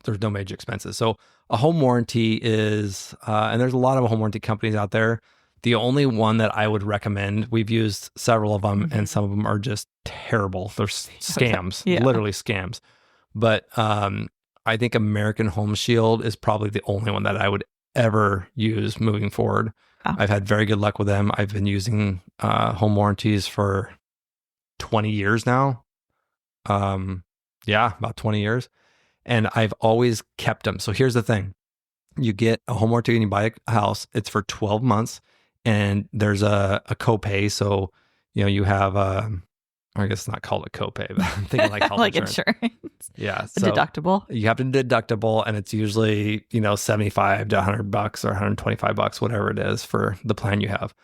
there's no major expenses. So a home warranty is, and there's a lot of home warranty companies out there. The only one that I would recommend, we've used several of them, and some of them are just terrible. They're scams, literally scams. But I think American Home Shield is probably the only one that I would ever use moving forward. Oh. I've had very good luck with them. I've been using home warranties for 20 years now. About 20 years. And I've always kept them. So here's the thing. You get a home warranty and you buy a house. It's for 12 months. And there's a copay. So, you have, I guess it's not called a copay, but I'm thinking like health insurance. Yeah. So deductible. You have to deductible, and it's usually, $75 to $100 or $125, whatever it is for the plan you have.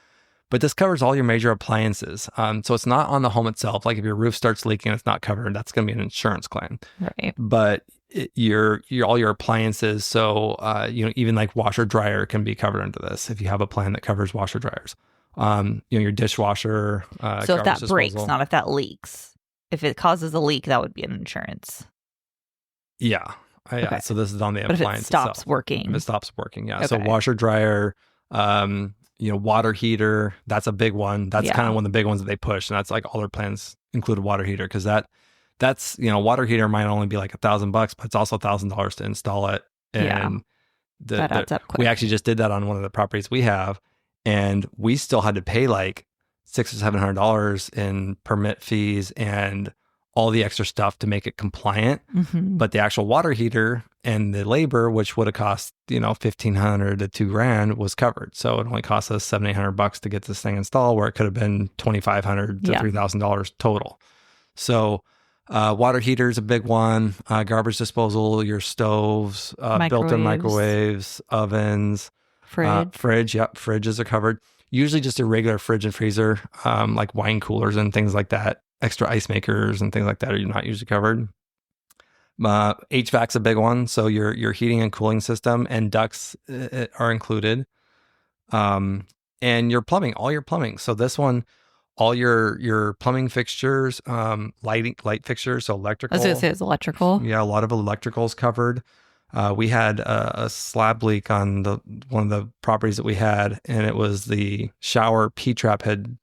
But this covers all your major appliances. So it's not on the home itself. Like if your roof starts leaking and it's not covered, that's going to be an insurance claim. Right. But your all your appliances. So, even like washer dryer can be covered under this if you have a plan that covers washer dryers. Your dishwasher. So if that breaks, not if that leaks. If it causes a leak, that would be an insurance. Yeah. Okay. So this is on the appliance itself. If it stops working. If it stops working, yeah. Okay. So washer dryer, water heater, that's a big one. That's kind of one of the big ones that they push. And that's like all their plans include a water heater, because that that's, water heater might only be like $1,000, but it's also $1,000 to install it. Yeah. And That adds up we quick. actually just did that on one of the properties we have, and we still had to pay like $600 or $700 in permit fees and all the extra stuff to make it compliant. Mm-hmm. But the actual water heater and the labor, which would have cost, $1,500 to $2,000, was covered. So it only cost us $700-800 to get this thing installed, where it could have been $2,500 to $3,000 total. So water heater is a big one. Garbage disposal, your stoves, built-in microwaves, ovens, fridge. Yep, fridges are covered. Usually just a regular fridge and freezer, like wine coolers and things like that. Extra ice makers and things like that are not usually covered. HVAC's a big one. So your heating and cooling system and ducts are included. And your plumbing, all your plumbing. So this one, all your plumbing fixtures, light fixtures, so electrical. I was going to say it's electrical. Yeah, a lot of electricals covered. We had a slab leak on one of the properties that we had, and it was the shower P-trap had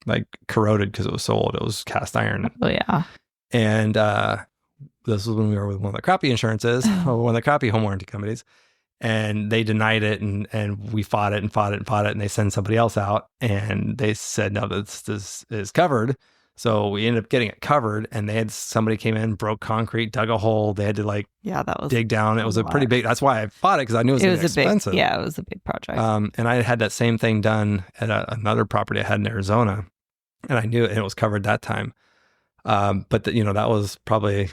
like corroded because it was so old. It was cast iron. Oh yeah. And this was when we were with one of the crappy insurances, or one of the crappy home warranty companies, and they denied it, and we fought it, and they sent somebody else out, and they said, no, this is covered. So we ended up getting it covered, and they had somebody came in, broke concrete, dug a hole. They had to that was dig down. It was a pretty big. That's why I bought it, because I knew it was expensive. It was a big project. And I had that same thing done at another property I had in Arizona, and I knew it, and it was covered that time. But that was probably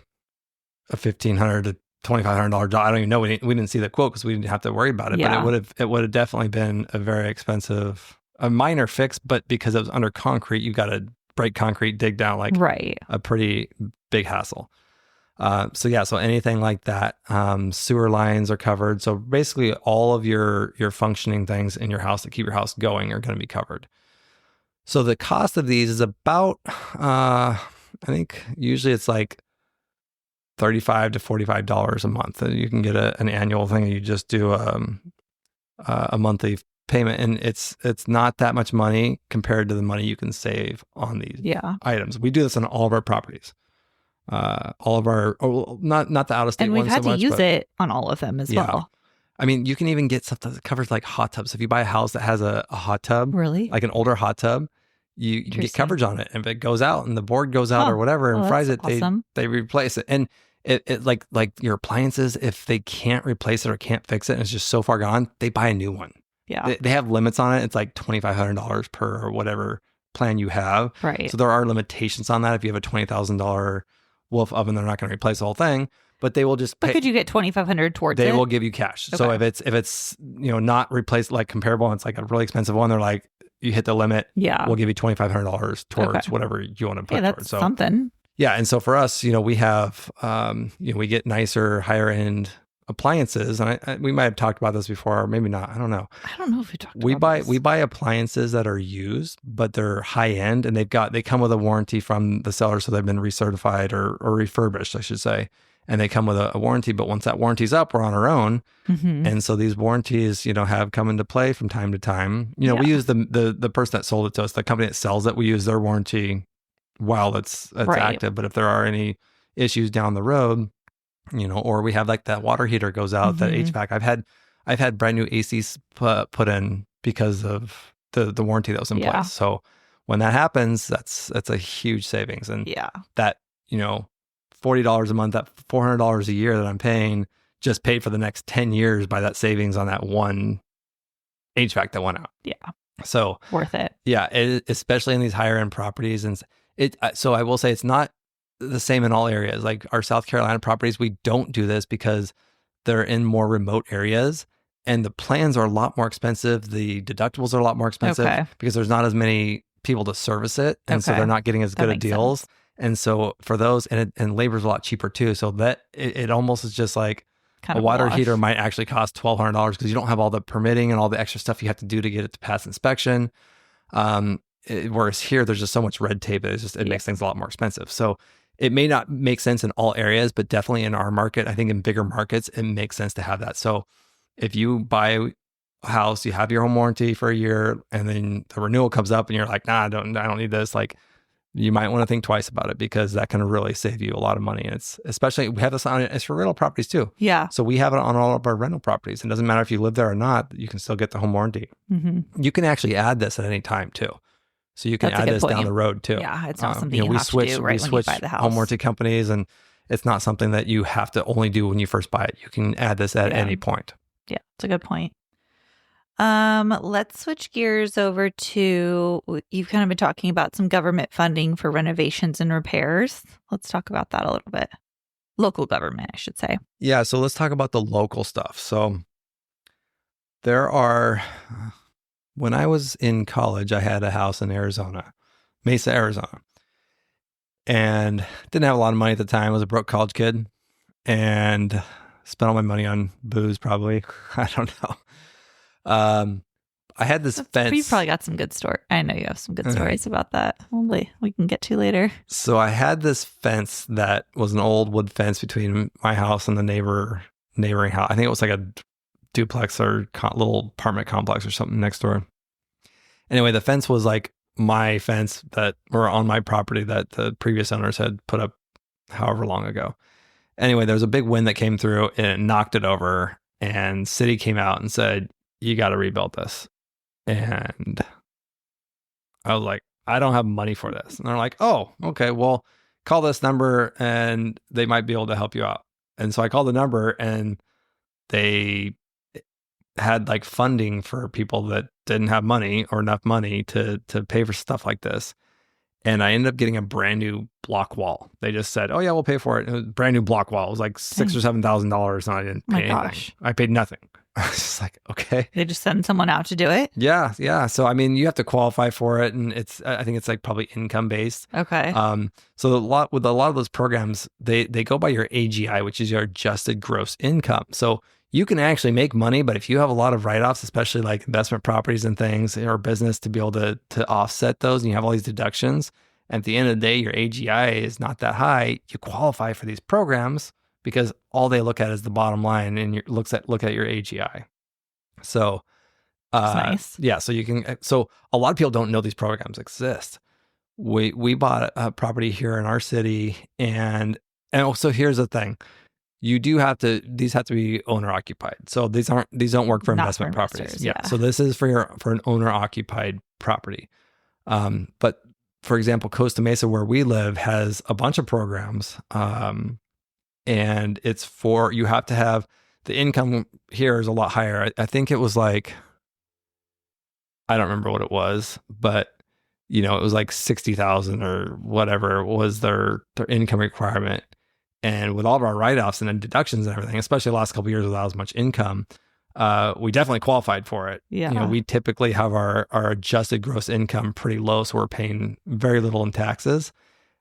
a $1,500 to $2,500 job. I don't even know. We didn't see the quote because we didn't have to worry about it. Yeah. But it would have definitely been a very expensive, a minor fix. But because it was under concrete, you got to break concrete, dig down, like a pretty big hassle. So anything like that. Sewer lines are covered. So basically, all of your functioning things in your house that keep your house going are going to be covered. So the cost of these is about, I think usually it's like $35 to $45 a month. You can get an annual thing. You just do a monthly payment, and it's not that much money compared to the money you can save on these items. We do this on all of our properties. All of our, not the out of state ones so much. And we've had to use it on all of them as well. I mean, you can even get stuff that covers like hot tubs. If you buy a house that has a hot tub, really, like an older hot tub, you can get coverage on it. And if it goes out and the board goes out or whatever and fries it, awesome. they replace it. And it like your appliances, if they can't replace it or can't fix it and it's just so far gone, they buy a new one. Yeah. They have limits on it. It's like $2,500 per or whatever plan you have. Right. So there are limitations on that. If you have a $20,000 Wolf oven, they're not going to replace the whole thing, but they will just pay. But could you get $2,500 towards it? They will give you cash. Okay. So if it's not replaced, like comparable, and it's like a really expensive one, they're like, you hit the limit. Yeah. We'll give you $2,500 towards whatever you want to put that's towards. So something. Yeah. And so for us, we have, we get nicer, higher end appliances. And we might have talked about this before, or maybe not. I don't know. I don't know if we talked about this. We buy appliances that are used, but they're high end, and they come with a warranty from the seller. So they've been recertified or refurbished, I should say. And they come with a warranty, but once that warranty's up, we're on our own. Mm-hmm. And so these warranties, have come into play from time to time. We use the person that sold it to us, the company that sells it, we use their warranty while it's active. But if there are any issues down the road, or we have like that water heater goes out, that HVAC. I've had brand new ACs put in because of the warranty that was in place. So when that happens, that's a huge savings. And that, $40 a month, that $400 a year that I'm paying just paid for the next 10 years by that savings on that one HVAC that went out. Yeah. So worth it. Yeah. Especially in these higher end properties. And so I will say it's not the same in all areas. Like our South Carolina properties, we don't do this because they're in more remote areas and the plans are a lot more expensive. The deductibles are a lot more expensive because there's not as many people to service it. And so they're not getting as good of deals. Sense. And so for those, and labor's a lot cheaper too. So that it almost is just like kind a water heater might actually cost $1,200 because you don't have all the permitting and all the extra stuff you have to do to get it to pass inspection. Whereas here, there's just so much red tape. It makes things a lot more expensive. So it may not make sense in all areas, but definitely in our market, I think in bigger markets, it makes sense to have that. So if you buy a house, you have your home warranty for a year, and then the renewal comes up and you're like, nah, I don't need this. Like you might want to think twice about it, because that can really save you a lot of money. And it's especially, we have this on, it's for rental properties too. Yeah. So we have it on all of our rental properties. It doesn't matter if you live there or not, you can still get the home warranty. Mm-hmm. You can actually add this at any time too. So you can That's a add good this point. down the road too. Yeah, it's not something you we have switch, to do right we when you switch buy the house. home warranty companies, and it's not something that you have to only do when you first buy it. You can add this at any point. Yeah, it's a good point. Let's switch gears over to, you've kind of been talking about some government funding for renovations and repairs. Let's talk about that a little bit. Local government, I should say. Yeah, so let's talk about the local stuff. So there are, when I was in college, I had a house in Arizona, Mesa, Arizona, and didn't have a lot of money at the time. I was a broke college kid and spent all my money on booze, probably. I don't know. I had this fence. You probably got some good story. I know you have some good stories about that. We can get to later. So I had this fence that was an old wood fence between my house and the neighboring house. I think it was like a duplex or little apartment complex or something next door. Anyway, the fence was like my fence that were on my property that the previous owners had put up however long ago. Anyway, there was a big wind that came through and it knocked it over, and city came out and said, you got to rebuild this. And I was like, I don't have money for this. And they're like, oh, okay, well, call this number and they might be able to help you out. And so I called the number, and they had like funding for people that didn't have money or enough money to pay for stuff like this. And I ended up getting a brand new block wall. They just said, oh yeah, we'll pay for it. It was a brand new block wall. It was like $6,000 or $7,000, and I didn't pay anything. Gosh. I paid nothing. I was just like, okay. They just send someone out to do it? Yeah. So, I mean, you have to qualify for it, and I think it's like probably income based. Okay. So with a lot of those programs, they go by your AGI, which is your adjusted gross income. So you can actually make money, but if you have a lot of write-offs, especially like investment properties and things, or business, to be able to offset those, and you have all these deductions, and at the end of the day, your AGI is not that high, you qualify for these programs, because all they look at is the bottom line, and look at your AGI. So, that's nice. Yeah. So so a lot of people don't know these programs exist. We bought a property here in our city, and also here's the thing: these have to be owner occupied. So these don't work for investment properties. Yeah. So this is for an owner occupied property. But for example, Costa Mesa, where we live, has a bunch of programs. And it's for, you have to have, the income here is a lot higher. I think it was like, I don't remember what it was, but it was like 60,000 or whatever was their income requirement. And with all of our write-offs and deductions and everything, especially the last couple of years without as much income, we definitely qualified for it. Yeah. We typically have our adjusted gross income pretty low, so we're paying very little in taxes.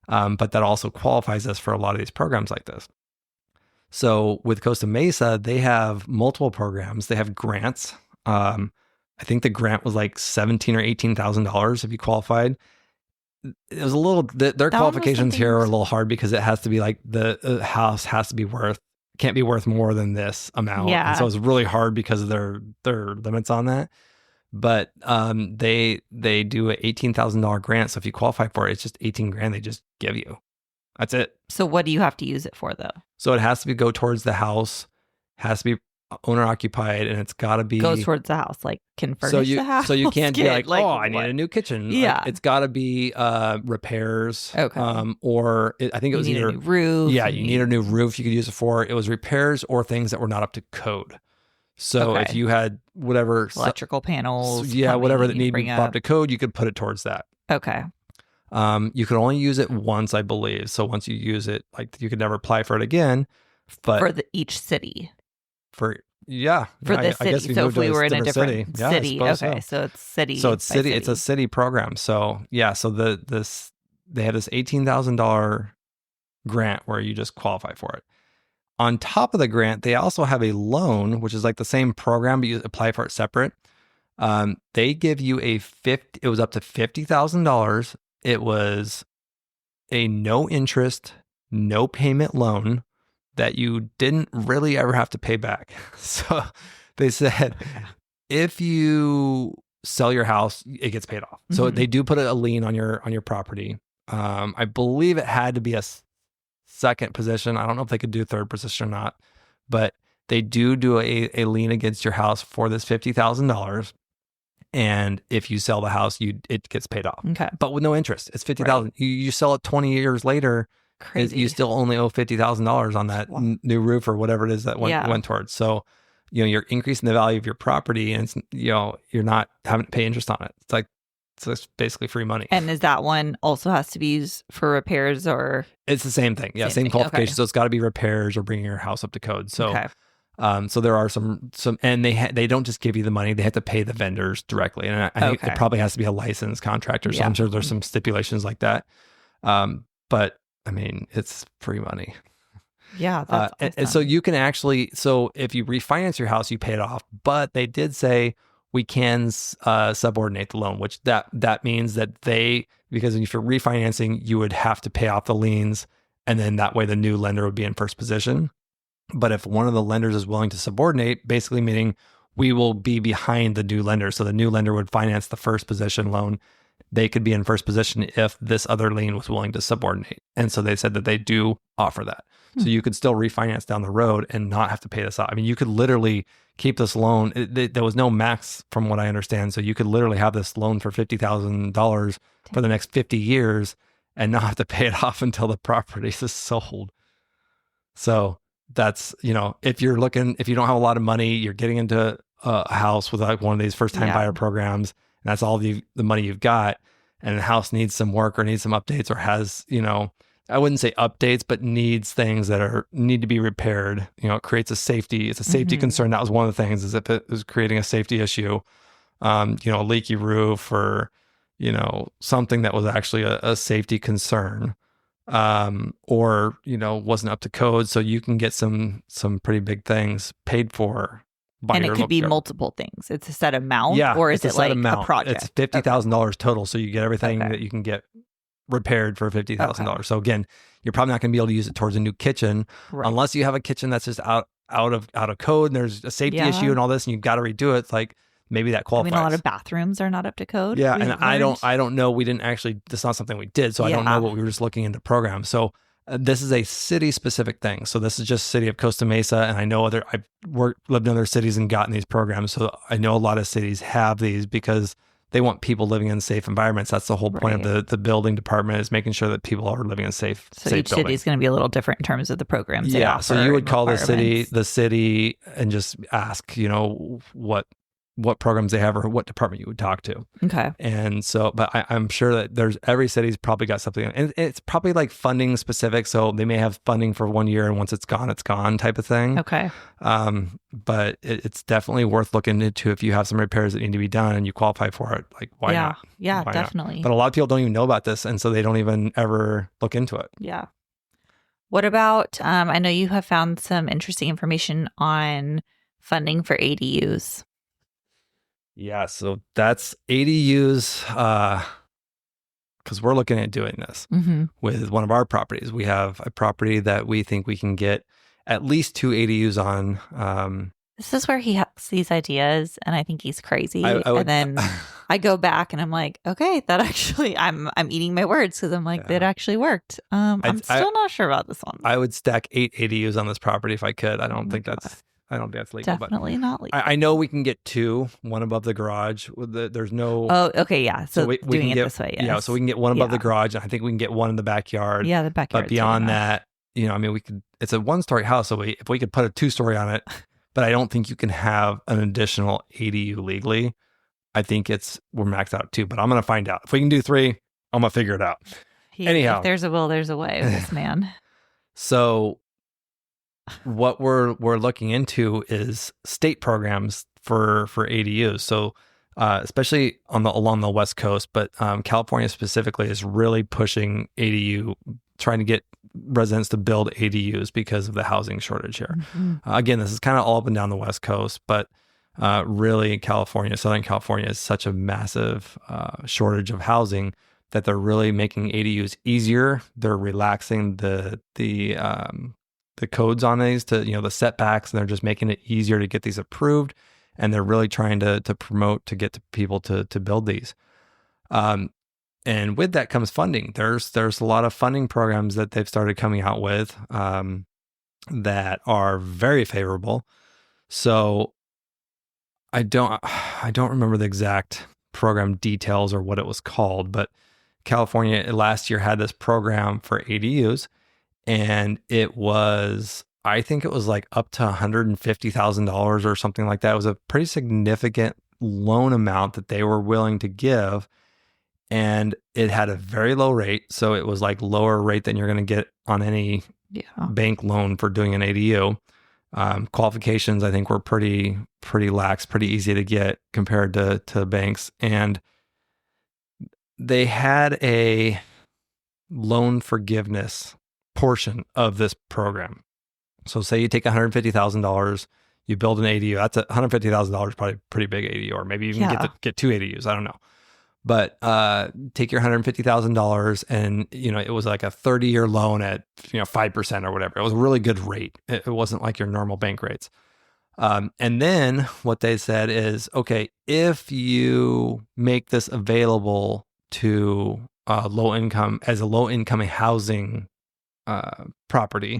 But that also qualifies us for a lot of these programs like this. So with Costa Mesa, they have multiple programs. They have grants. I think the grant was like $17,000 or $18,000 if you qualified. It was a little, their qualifications here are a little hard, because it has to be like the house has to be can't be worth more than this amount. Yeah. And so it's really hard because of their limits on that. But they do an $18,000 grant. So if you qualify for it, it's just $18,000 they just give you. That's it. So what do you have to use it for, though? So it has to go towards the house, has to be owner occupied, and it's got to be goes towards the house, like can furnish the house. So you can't be like, oh, I need what? a new kitchen. Yeah, it's got to be repairs. Okay. I think it was either a new roof. Yeah, you need a new roof. You could use it for. It was repairs or things that were not up to code. So if you had whatever electrical panels, whatever that needed to be brought up to code, you could put it towards that. Okay. You could only use it once, I believe. So once you use it, like, you could never apply for it again. But for each city. For the city. I guess so if we were in a different city. Okay. So it's city. So it's city. It's a city program. So yeah. So they had this $18,000 grant where you just qualify for it. On top of the grant, they also have a loan, which is like the same program, but you apply for it separate. They give you it was up to $50,000. It was a no interest, no payment loan that you didn't really ever have to pay back. So they said, if you sell your house, it gets paid off. So they do put a lien on your property. I believe it had to be a second position. I don't know if they could do third position or not, but they do a lien against your house for this $50,000. And if you sell the house, it gets paid off, Okay. but with no interest. It's 50,000. You sell it 20 years later, Crazy. you still only owe $50,000 on that new roof or whatever it is that went towards. So, you're increasing the value of your property, and it's, you're not having to pay interest on it. So it's basically free money. And is that one also has to be used for repairs, or? It's the same thing. Yeah, same qualifications. Okay. So it's got to be repairs or bringing your house up to code. So, so there are some, and they don't just give you the money; they have to pay the vendors directly. And I think it probably has to be a licensed contractor. So I'm sure there's some stipulations like that. But I mean, it's free money. Yeah, that's awesome. And so you can actually, so if you refinance your house, you pay it off. But they did say we can subordinate the loan, which that means that because if you're refinancing, you would have to pay off the liens, and then that way the new lender would be in first position. But if one of the lenders is willing to subordinate, basically meaning we will be behind the new lender, so the new lender would finance the first position loan, they could be in first position if this other lien was willing to subordinate. And so they said that they do offer that. So you could still refinance down the road and not have to pay this out. I mean, you could literally keep this loan. There was no max from what I understand. So you could literally have this loan for $50,000 for the next 50 years and not have to pay it off until the property is sold. So that's, if you don't have a lot of money, you're getting into a house with like one of these first time buyer programs, and that's all the money you've got, and the house needs some work or needs some updates or has, I wouldn't say updates, but needs things that need to be repaired. It creates it's a safety concern. That was one of the things, is if it was creating a safety issue, a leaky roof or, something that was actually a safety concern, or, wasn't up to code. So you can get some pretty big things paid for. And it could be multiple things. It's a set amount, or is it like a project? It's $50,000 total. So you get everything that you can get repaired for $50,000. So again, you're probably not going to be able to use it towards a new kitchen unless you have a kitchen that's just out of code and there's a safety issue and all this, and you've got to redo it. It's like maybe that qualifies. I mean, a lot of bathrooms are not up to code. Yeah, and I don't know. We didn't actually. That's not something we did, so I don't know what we were just looking into programs. So this is a city specific thing. So this is just city of Costa Mesa, and I know I've lived in other cities and gotten these programs. So I know a lot of cities have these because they want people living in safe environments. That's the whole point of the building department, is making sure that people are living in safe. So each city is going to be a little different in terms of the programs. Yeah. So you would call the city and just ask, what programs they have or what department you would talk to. Okay. And so, but I'm sure that every city's probably got something, and it's probably like funding specific. So they may have funding for 1 year, and once it's gone type of thing. Okay. But it's definitely worth looking into if you have some repairs that need to be done and you qualify for it. Like, why not? Yeah, why definitely. Not? But a lot of people don't even know about this, and so they don't even ever look into it. Yeah. What about, I know you have found some interesting information on funding for ADUs. Yeah, so that's ADUs, because we're looking at doing this with one of our properties. We have a property that we think we can get at least 2 ADUs on. This is where he has these ideas, and I think he's crazy. And then I go back and I'm like, okay, that actually, I'm eating my words, because I'm like, that actually worked. I'm still not sure about this one. I would stack 8 ADUs on this property if I could. I don't think that's legal. Definitely not legal. I know we can get 2, one above the garage. There's no. Oh, okay, yeah. So we can get this way, yes. Yeah. So we can get one above the garage, and I think we can get one in the backyard. Yeah, the backyard. But beyond that, I mean, we could. It's a 1-story house, so if we could put a 2-story on it, but I don't think you can have an additional ADU legally. I think we're maxed out at 2, but I'm gonna find out. If we can do 3, I'm gonna figure it out. Anyhow, if there's a will, there's a way with this man. So what we're looking into is state programs for ADUs. So especially along the West Coast, but California specifically is really pushing ADU, trying to get residents to build ADUs because of the housing shortage here. Again, this is kind of all up and down the West Coast, but really Southern California is such a massive shortage of housing that they're really making ADUs easier. They're relaxing the codes on these to, the setbacks, and they're just making it easier to get these approved. And they're really trying to promote to get to people to build these. And with that comes funding. There's a lot of funding programs that they've started coming out with that are very favorable. So I don't remember the exact program details or what it was called, but California last year had this program for ADUs, and I think it was like up to $150,000 or something like that. It was a pretty significant loan amount that they were willing to give, and it had a very low rate. So it was like lower rate than you're going to get on any bank loan for doing an ADU. Qualifications, I think, were pretty lax, pretty easy to get compared to banks. And they had a loan forgiveness portion of this program. So say you take $150,000, you build an ADU. That's $150,000, probably a pretty big ADU, or maybe you can get two ADUs. I don't know. But take your $150,000, and it was like a 30-year loan at 5% or whatever. It was a really good rate. It wasn't like your normal bank rates. And then what they said is, okay, if you make this available to low income housing property,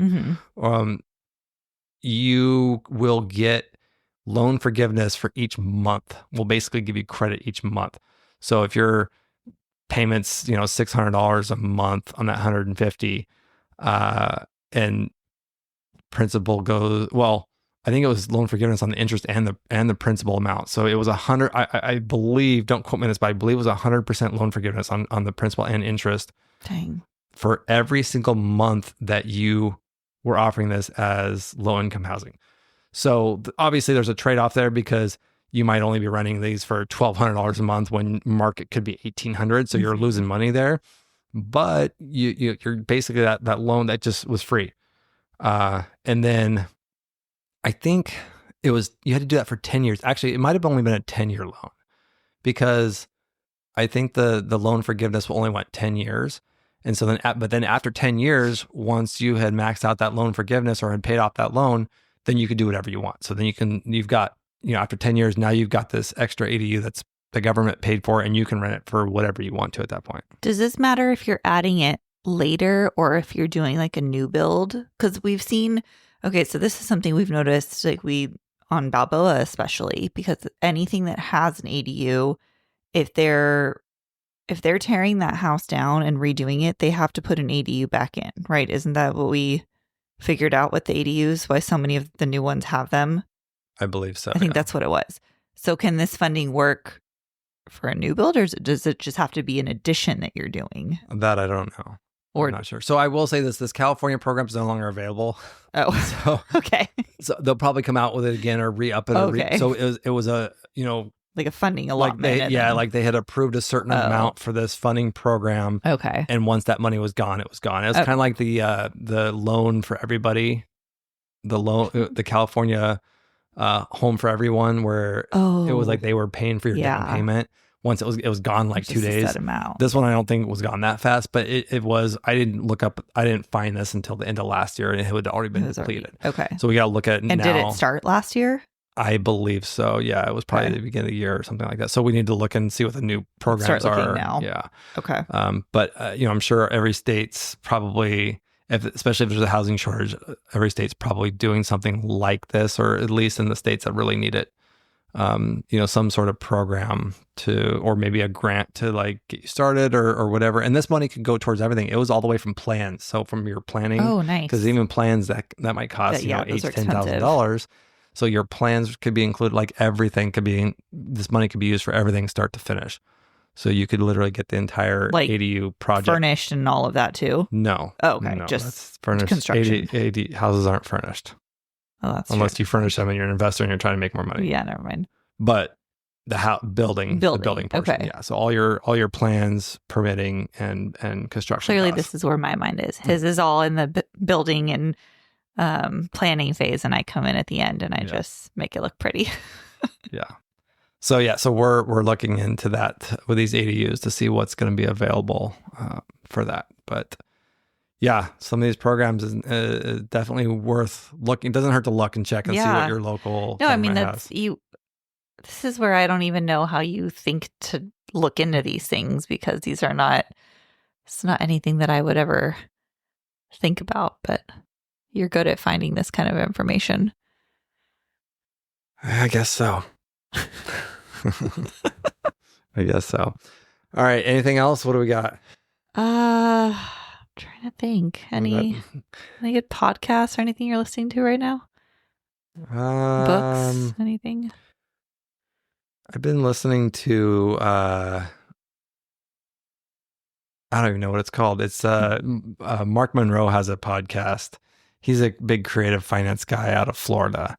you will get loan forgiveness for each month. We'll basically give you credit each month. So if your payments, $600 a month on that 150, and principal goes, well, I think it was loan forgiveness on the interest and the principal amount. So it was 100. I believe, don't quote me on this, but I believe it was 100% loan forgiveness on the principal and interest. Dang. For every single month that you were offering this as low income housing. So obviously there's a trade off there, because you might only be running these for $1,200 a month when market could be $1,800. So you're losing money there, but you're basically that loan that just was free. And then I think you had to do that for 10 years. Actually, it might've only been a 10-year loan, because I think the loan forgiveness only went 10 years. And so then after 10 years, once you had maxed out that loan forgiveness or had paid off that loan, then you could do whatever you want. So then you've got, after 10 years, now you've got this extra ADU that's the government paid for, and you can rent it for whatever you want to at that point. Does this matter if you're adding it later or if you're doing like a new build? Because we've seen, okay, so this is something we've noticed, like on Balboa especially, because anything that has an ADU, if they're tearing that house down and redoing it, they have to put an ADU back in, right? Isn't that what we figured out with the ADUs, why so many of the new ones have them? I believe so. I think that's what it was. So can this funding work for a new build, or does it just have to be an addition that you're doing? That I don't know. I'm not sure. So I will say this California program is no longer available. Oh, so okay. So they'll probably come out with it again or re-up it. Okay. So it was a, like a funding allotment. Like they had approved a certain amount for this funding program. Okay. And once that money was gone, it was gone. It was kind of like the loan for everybody, the California home for everyone, where it was like they were paying for your down payment. Once it was gone like 2 days. Set amount. This one I don't think was gone that fast, but it was. I didn't find this until the end of last year, and it had already been depleted. Okay. So we got to look at it now. And did it start last year? I believe so. Yeah, it was probably the beginning of the year or something like that. So we need to look and see what the new programs are now. Yeah. Okay. But I'm sure every state's probably, especially if there's a housing shortage, every state's probably doing something like this, or at least in the states that really need it. Some sort of program or maybe a grant to like get you started or whatever. And this money could go towards everything. It was all the way from plans. So from your planning. Oh, nice. Because even plans that might cost, $8,000 to $10,000. So your plans could be included, like everything this money could be used for everything start to finish. So you could literally get the entire ADU project. Furnished and all of that too? No. Oh, okay. No, just that's furnished. construction. AD houses aren't furnished. Oh, that's unless true. you furnish them and you're an investor and you're trying to make more money. Yeah, never mind. But the building portion. Okay. Yeah. So all your plans, permitting, and construction. Clearly, costs. this is where my mind is. His is all in the building and planning phase, and I come in at the end and I just make it look pretty. Yeah. So we're looking into that with these ADUs to see what's going to be available for that. But yeah, some of these programs is definitely worth looking. It doesn't hurt to look and check and see what your local. No, I mean has. This is where I don't even know how you think to look into these things, because it's not anything that I would ever think about, but you're good at finding this kind of information. I guess so. I guess so. All right. Anything else? What do we got? I'm trying to think. Any good podcasts or anything you're listening to right now? Books? Anything? I've been listening to I don't even know what it's called. It's Mark Monroe has a podcast. He's a big creative finance guy out of Florida.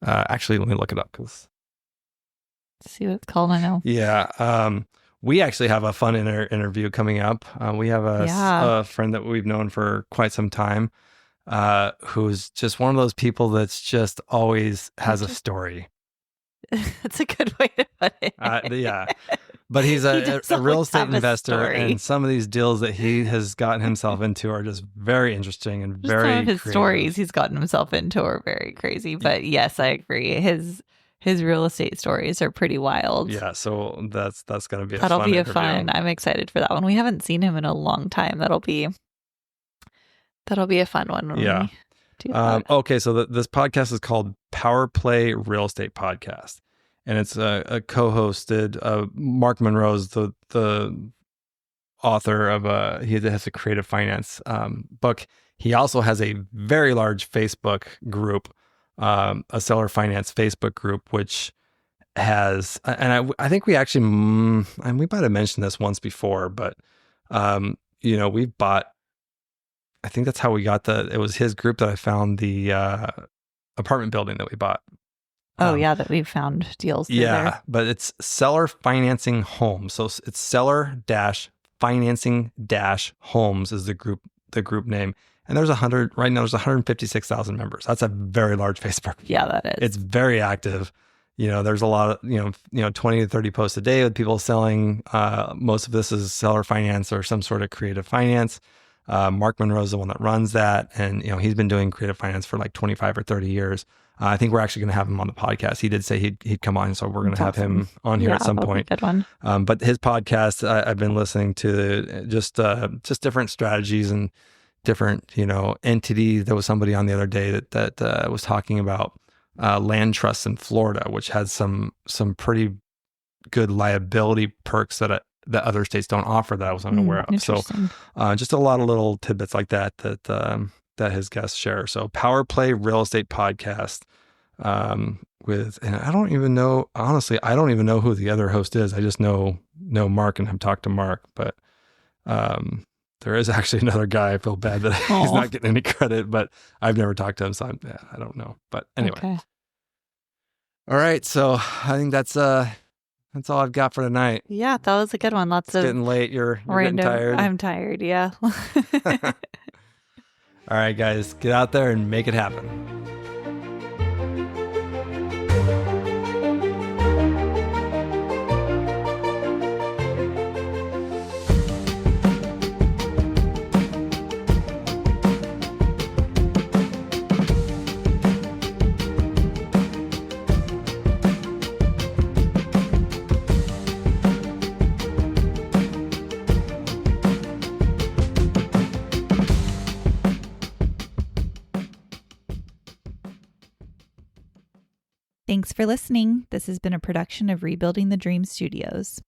Actually, let me look it up because See what it's called. I know. yeah. We actually have a fun interview coming up. We have a friend that we've known for quite some time, who's just one of those people that's just always has a story. That's a good way to put it. Yeah. But he's a real estate investor, and some of these deals that he has gotten himself into are just very interesting and very some of his creative. Stories he's gotten himself into are very crazy. But yes, I agree. His real estate stories are pretty wild. Yeah, so that's going to be that'll fun be interview. fun. I'm excited for that one. We haven't seen him in a long time. That'll be a fun one. When we do that. Okay, so this podcast is called Power Play Real Estate Podcast, and it's a co-hosted. Mark Monroe's the author of he has a creative finance book. He also has a very large Facebook group, a seller finance Facebook group, which has, and I think we actually, and we might have mentioned this once before, but we've bought. I think that's how we got it was his group that I found the apartment building that we bought. That we've found deals. Yeah, but it's Seller Financing Homes. So it's Seller-Financing-Homes is the group name. And there's 156,000 members. That's a very large Facebook. Yeah, that is. It's very active. There's a lot of, 20 to 30 posts a day with people selling. Most of this is seller finance or some sort of creative finance. Mark Monroe is the one that runs that. And, he's been doing creative finance for like 25 or 30 years. I think we're actually going to have him on the podcast. He did say he'd come on. So we're going to have him on here at some point. Good one. But his podcast, I've been listening to just different strategies and different, entities. There was somebody on the other day that was talking about land trusts in Florida, which has some pretty good liability perks that other states don't offer that I was unaware of. So just a lot of little tidbits like that his guests share. So Power Play Real Estate Podcast and I don't even know, honestly, I don't even know who the other host is. I just know Mark and have talked to Mark, but there is actually another guy. I feel bad that he's not getting any credit, but I've never talked to him, so I don't know. But anyway. Okay. All right. So I think that's all I've got for tonight. Yeah, that was a good one. It's getting late. You're getting tired. I'm tired. Yeah. All right, guys, get out there and make it happen. Thanks for listening. This has been a production of Rebuilding the Dream Studios.